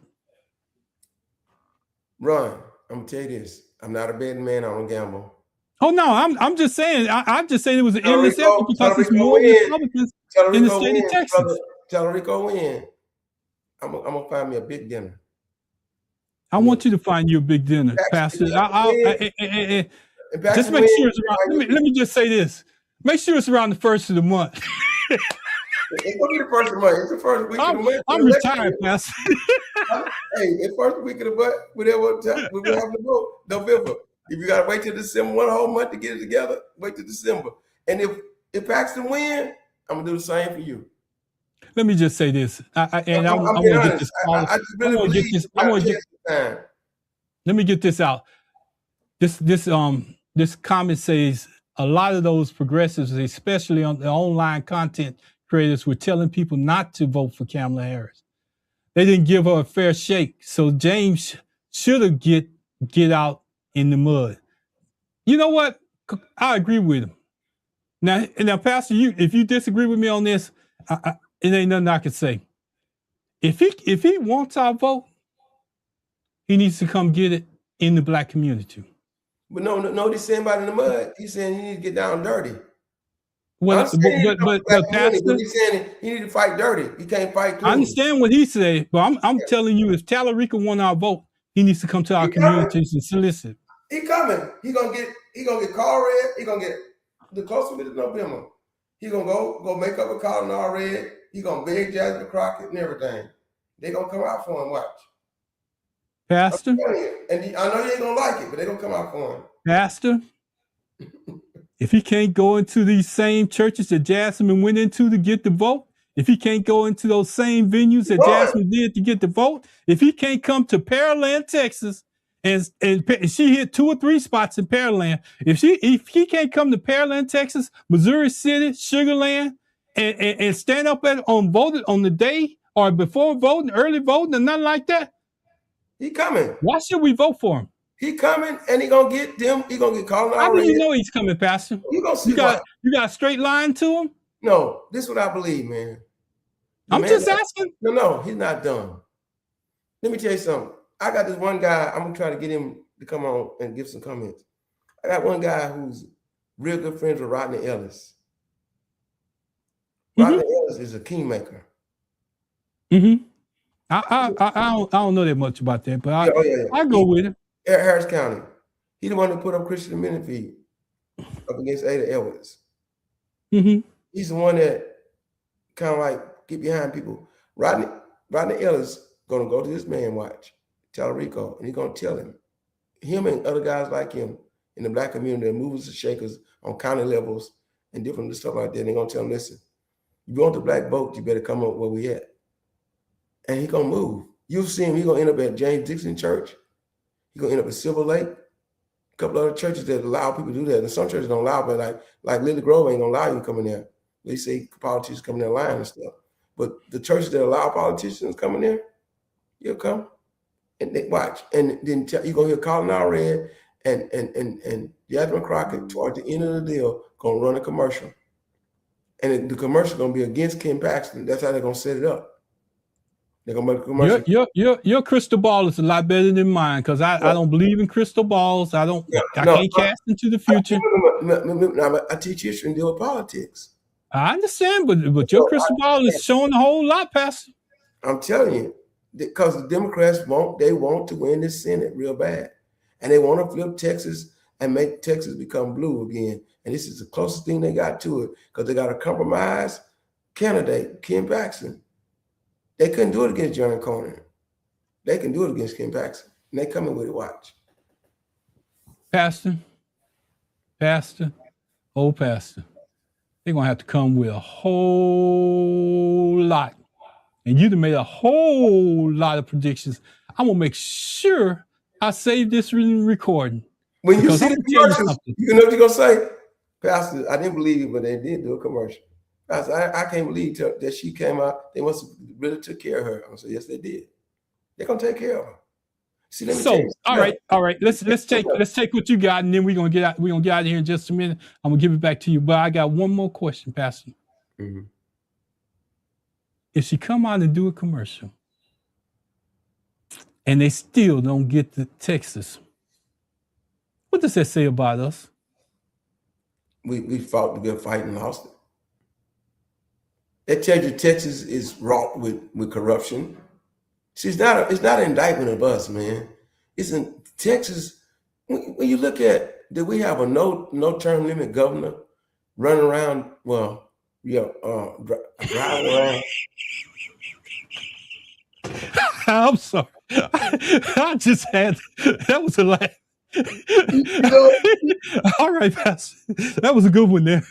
Ron, I'm gonna tell you this. I'm not a betting man. I don't gamble.
Oh no, I'm just saying. I'm just saying it was an endless effort because it's more Republicans in the state of Texas.
Talarico win. I'm gonna find me a big dinner.
I want you to find you a big dinner, Pastor. Just make sure it's around. Let me just say this. Make sure it's around the first of the month.
It's gonna be the first of the month. It's the first week of the month.
I'm retired, Pastor.
Hey, it's first week of the month. We have to vote November. If you gotta wait till December, one whole month to get it together, wait till December. And if Paxton win, I'm gonna do the same for you.
Let me just say this, I'm gonna get this. Let me get this out. This comment says a lot of those progressives, especially on the online content creators, were telling people not to vote for Kamala Harris. They didn't give her a fair shake. So James should have get out in the mud. You know what? I agree with him. Now, Pastor, if you disagree with me on this, it ain't nothing I can say. If he wants our vote, he needs to come get it in the black community.
But no, he's saying about in the mud. He's saying he need to get down dirty.
Well, but Pastor,
he's saying he need to fight dirty. He can't fight clean.
I understand what he said, but I'm telling you, if Talarico won our vote, he needs to come to our communities and solicit.
He coming. He gonna get call red. He gonna get the closer we to November. He gonna go make up a call in all red. He gonna beg Jasmine Crockett and everything. They gonna come out for him. Watch,
Pastor.
And I know you ain't gonna like it, but they gonna come out for him.
Pastor, if he can't go into these same churches that Jasmine went into to get the vote, if he can't go into those same venues that Jasmine did to get the vote, if he can't come to Pearland, Texas, and she hit 2 or 3 spots in Pearland, if he can't come to Pearland, Texas, Missouri City, Sugar Land, and stand up on the day or before voting, early voting, and nothing like that,
he coming.
Why should we vote for him? He
coming, and he gonna get them. He gonna get called out.
How do you know he's coming, Pastor?
You gonna see?
You got a straight line to him?
No, this is what I believe, man.
I'm just asking.
No, he's not done. Let me tell you something. I got this one guy. I'm gonna try to get him to come on and give some comments. I got one guy who's real good friends with Rodney Ellis. Rodney Ellis is a kingmaker.
I don't know that much about that, but I go with it.
Harris County. He the one who put up Christian Amendment up against Ada Edwards. He's the one that kind of like get behind people. Rodney Ellis gonna go to this man, watch, Talarico, and he's gonna tell him and other guys like him in the black community, movers and shakers on county levels and different stuff like that. They're gonna tell him, listen, you want the black vote, you better come up where we at. And he gonna move. You'll see him, he gonna end up at James Dixon Church. He gonna end up at Silver Lake. A couple other churches that allow people to do that. And some churches don't allow, but like Lily Grove ain't gonna allow you to come in there. They say politicians come in there lying and stuff. But the churches that allow politicians coming there, you'll come and they watch. And then you're gonna hear Colin Red and Jasmine Crockett toward the end of the deal gonna run a commercial. And the commercial gonna be against Ken Paxton. That's how they're gonna set it up. They're gonna make a commercial.
Your crystal ball is a lot better than mine because I don't believe in crystal balls. I can't cast into the future.
I teach history and deal with politics.
I understand, but your crystal ball is showing a whole lot, Pastor.
I'm telling you, because the Democrats want to win this Senate real bad, and they want to flip Texas and make Texas become blue again. And this is the closest thing they got to it because they got a compromise candidate, Ken Paxton. They couldn't do it against John Cornyn. They can do it against Ken Paxton, and they coming with it. Watch,
Pastor, old Pastor. They're gonna have to come with a whole lot. And you done made a whole lot of predictions. I'm gonna make sure I save this recording.
When you see the commercials, you know what you're gonna say, Pastor. I didn't believe it, but they did do a commercial. I can't believe that she came out. They must have really took care of her. I'm gonna say, yes, they did. They're gonna take care of her. See,
all right. Let's take what you got, and then we're gonna get out. We're gonna get out of here in just a minute. I'm gonna give it back to you. But I got one more question, Pastor.
Mm-hmm.
If she come out and do a commercial, and they still don't get to Texas, what does that say about us?
We fought the good fight and lost it. That tells you Texas is wrought with corruption. See, it's not an indictment of us, man. It's in Texas. When you look at, did we have a no term limit governor running around? Well, driving around.
I'm sorry. I just had that was a laugh. All right, Pastor. That was a good one there.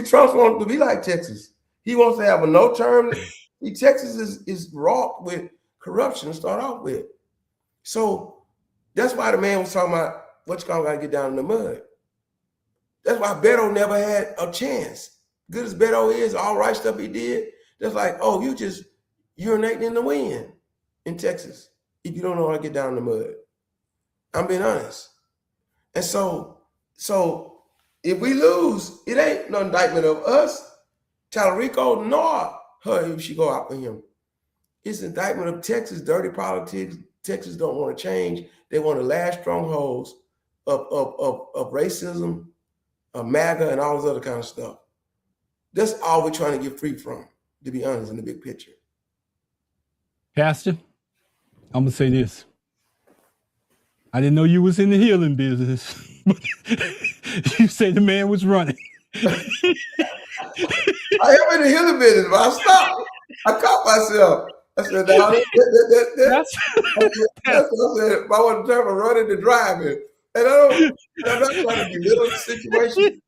Trump wants to be like Texas. He wants to have a no term. Texas is wrought with corruption to start off with. So that's why the man was talking about what's going to get down in the mud. That's why Beto never had a chance. Good as Beto is, all right stuff he did. That's like, oh, you just urinating in the wind in Texas if you don't know how to get down in the mud. I'm being honest. And so if we lose, it ain't no indictment of us, Talarico, nor her if she go out for him. It's an indictment of Texas, dirty politics. Texas don't want to change. They want to last strongholds of racism, of MAGA, and all this other kind of stuff. That's all we're trying to get free from, to be honest, in the big picture.
Pastor, I'm going to say this. I didn't know you was in the healing business, but you say the man was running.
I am in the healing business, but I stopped. I caught myself. I said, no, I said, I want to turn from running to driving. And I'm not trying to belittle the situation,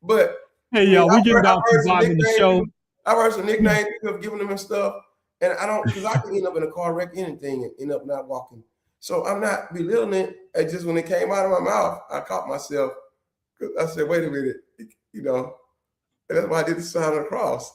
but
hey, y'all, we give it out to Bob in the show.
I've heard some nicknames people have given them and stuff, and I don't, because I can end up in a car wreck, anything, and end up not walking. So I'm not belittling it. And just when it came out of my mouth, I caught myself. I said, wait a minute, you know, and that's why I did the sign of the cross.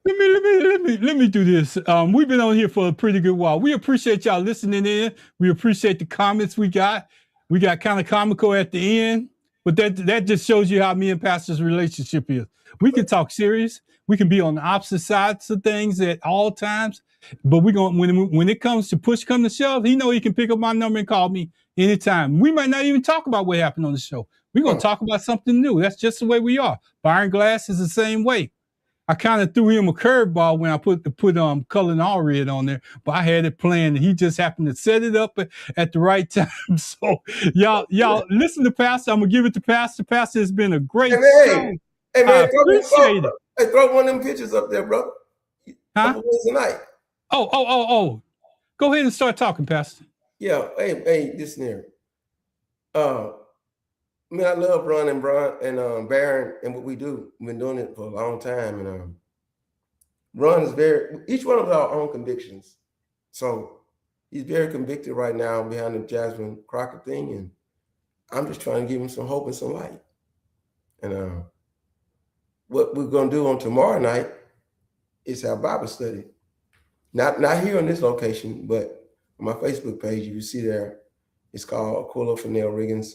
Let me do this. We've been on here for a pretty good while. We appreciate y'all listening in. We appreciate the comments we got. We got kind of comical at the end, but that just shows you how me and Pastor's relationship is. We can talk serious. We can be on the opposite sides of things at all times. But we're going when it comes to push come to shove, he know he can pick up my number and call me anytime. We might not even talk about what happened on the show. We're gonna talk about something new. That's just the way we are. Byron Glass is the same way. I kind of threw him a curveball when I put Color and All Red on there, but I had it planned and he just happened to set it up at the right time. So y'all listen to Pastor. I'm gonna give it to Pastor. Pastor has been a great show.
Hey man,
I appreciate it.
Hey, throw one of them pictures up there, brother.
Huh?
Tonight.
Oh. Go ahead and start talking, Pastor.
Yeah. Hey, listen here. Man, I love Ron and Baron and what we do. We've been doing it for a long time. And Ron is each one of our own convictions. So he's very convicted right now behind the Jasmine Crockett thing. And I'm just trying to give him some hope and some light. And what we're going to do on tomorrow night is have Bible study. Not here on this location, but on my Facebook page, you see there, it's called Aquila Fennell Riggins.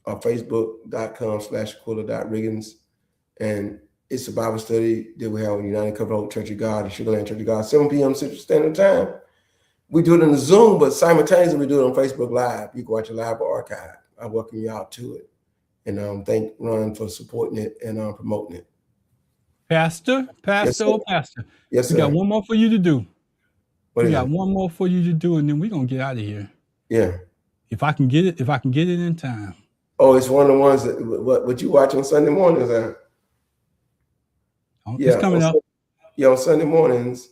Facebook.com/Aquila.Riggins. And It's a Bible study that we have with United Covenant Church of God and Sugar Land Church of God, 7 p.m. Central Standard Time. We do it in the Zoom, but simultaneously we do it on Facebook Live. You can watch it live or archive. I welcome you out to it. And thank Ron for supporting it and promoting it.
Pastor.
Yes,
We
sir.
got one more for you to do.
What
We
is
got
it?
one more for you to do, and then we're gonna get out of here.
Yeah.
If I can get it in time.
Oh, it's one of the ones that what you watch on Sunday mornings.
It's coming up.
Yeah, on Sunday mornings,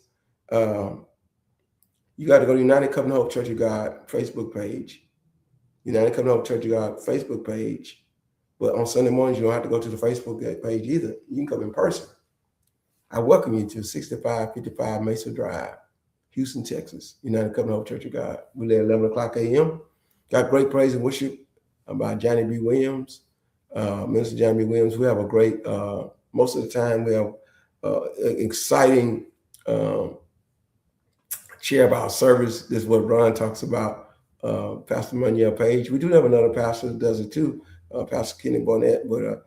you got to go to United Covenant Hope Church of God Facebook page. United Covenant Hope Church of God Facebook page. But on Sunday mornings, you don't have to go to the Facebook page either. You can come in person. I welcome you to 6555 Mesa Drive, Houston, Texas, United Covenant Hope Church of God. We're there at 11 o'clock a.m. Got great praise and worship by Johnny B. Williams, Minister Johnny B. Williams. We have a great, most of the time, we have exciting share about service. This is what Ron talks about, Pastor Manuel Page. We do have another pastor that does it too, Pastor Kenny Bonnet, but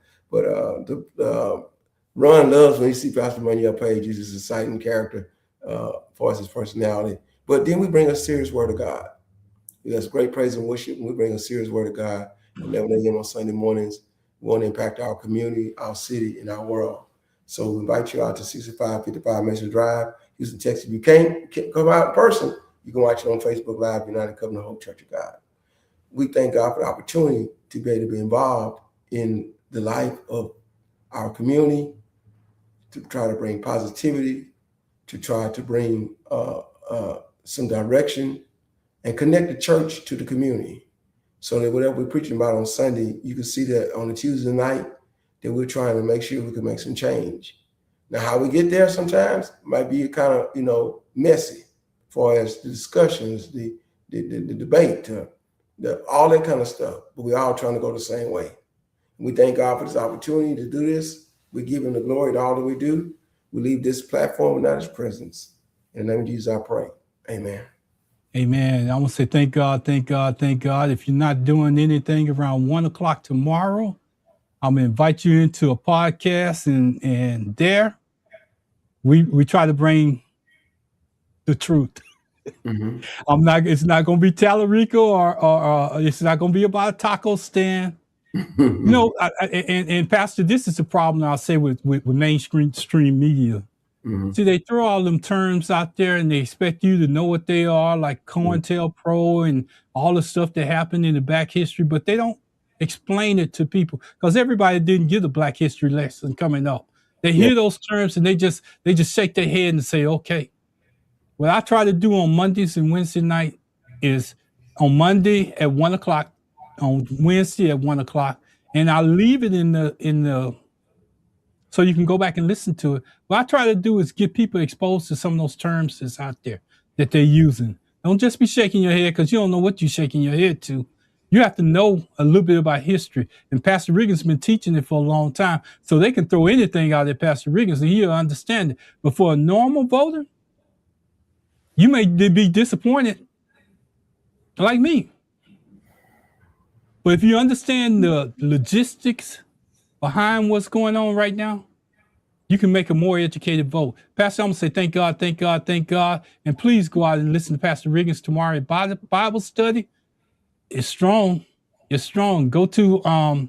Ron loves when you see Pastor Manuel Page. He's just an exciting character for his personality. But then we bring a serious word of God. That's great praise and worship, and we bring a serious word of God at 11 a.m. on Sunday mornings. We want to impact our community, our city, and our world. So we invite you out to 6555 Mesa Drive, Houston, Texas. If you can't come out in person, you can watch it on Facebook Live, United Covenant Hope Church of God. We thank God for the opportunity to be able to be involved in the life of our community, to try to bring positivity, to try to bring some direction, and connect the church to the community. So that whatever we're preaching about on Sunday, you can see that on a Tuesday night, that we're trying to make sure we can make some change. Now, how we get there sometimes might be kind of, messy, as far as the discussions, the debate, all that kind of stuff. But we're all trying to go the same way. We thank God for this opportunity to do this. We give him the glory to all that we do. We leave this platform without his presence. In the name of Jesus, I pray. Amen.
Amen. I want to say thank God, thank God, thank God. If you're not doing anything around 1 o'clock tomorrow, I'm going to invite you into a podcast, and there we try to bring the truth.
Mm-hmm.
It's not going to be Talarico or it's not going to be about a taco stand. And Pastor, this is the problem I'll say with mainstream media.
Mm-hmm.
See, they throw all them terms out there and they expect you to know what they are, like COINTELPRO and all the stuff that happened in the Black history, but they don't explain it to people because everybody didn't get a Black history lesson coming up. They hear those terms and they just shake their head and say, okay. What I try to do on Mondays and Wednesday night is on Monday at 1 o'clock, on Wednesday at 1 o'clock, and I leave it in the so you can go back and listen to it. What I try to do is get people exposed to some of those terms that's out there that they're using. Don't just be shaking your head because you don't know what you're shaking your head to. You have to know a little bit about history. And Pastor Riggins has been teaching it for a long time. So they can throw anything out at Pastor Riggins and he'll understand it. But for a normal voter, you may be disappointed like me. But if you understand the logistics behind what's going on right now, you can make a more educated vote. Pastor, I'm going to say thank God, thank God, thank God. And please go out and listen to Pastor Riggins tomorrow at Bible study. It's strong. It's strong. Go to, I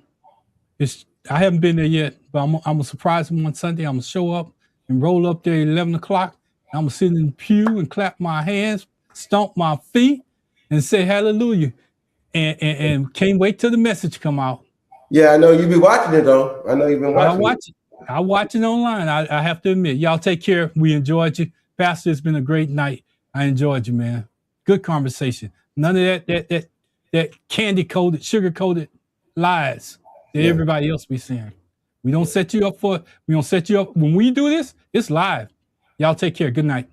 haven't been there yet, but I'm going to surprise him on Sunday. I'm going to show up and roll up there at 11 o'clock. I'm going to sit in the pew and clap my hands, stomp my feet, and say hallelujah. And can't wait till the message come out.
Yeah, I know you've been watching it, though. I know you've been watching
I watch it online. I have to admit. Y'all take care. We enjoyed you. Pastor, it's been a great night. I enjoyed you, man. Good conversation. None of that candy-coated, sugar-coated lies that everybody else be saying. We don't set you up when we do this, it's live. Y'all take care. Good night.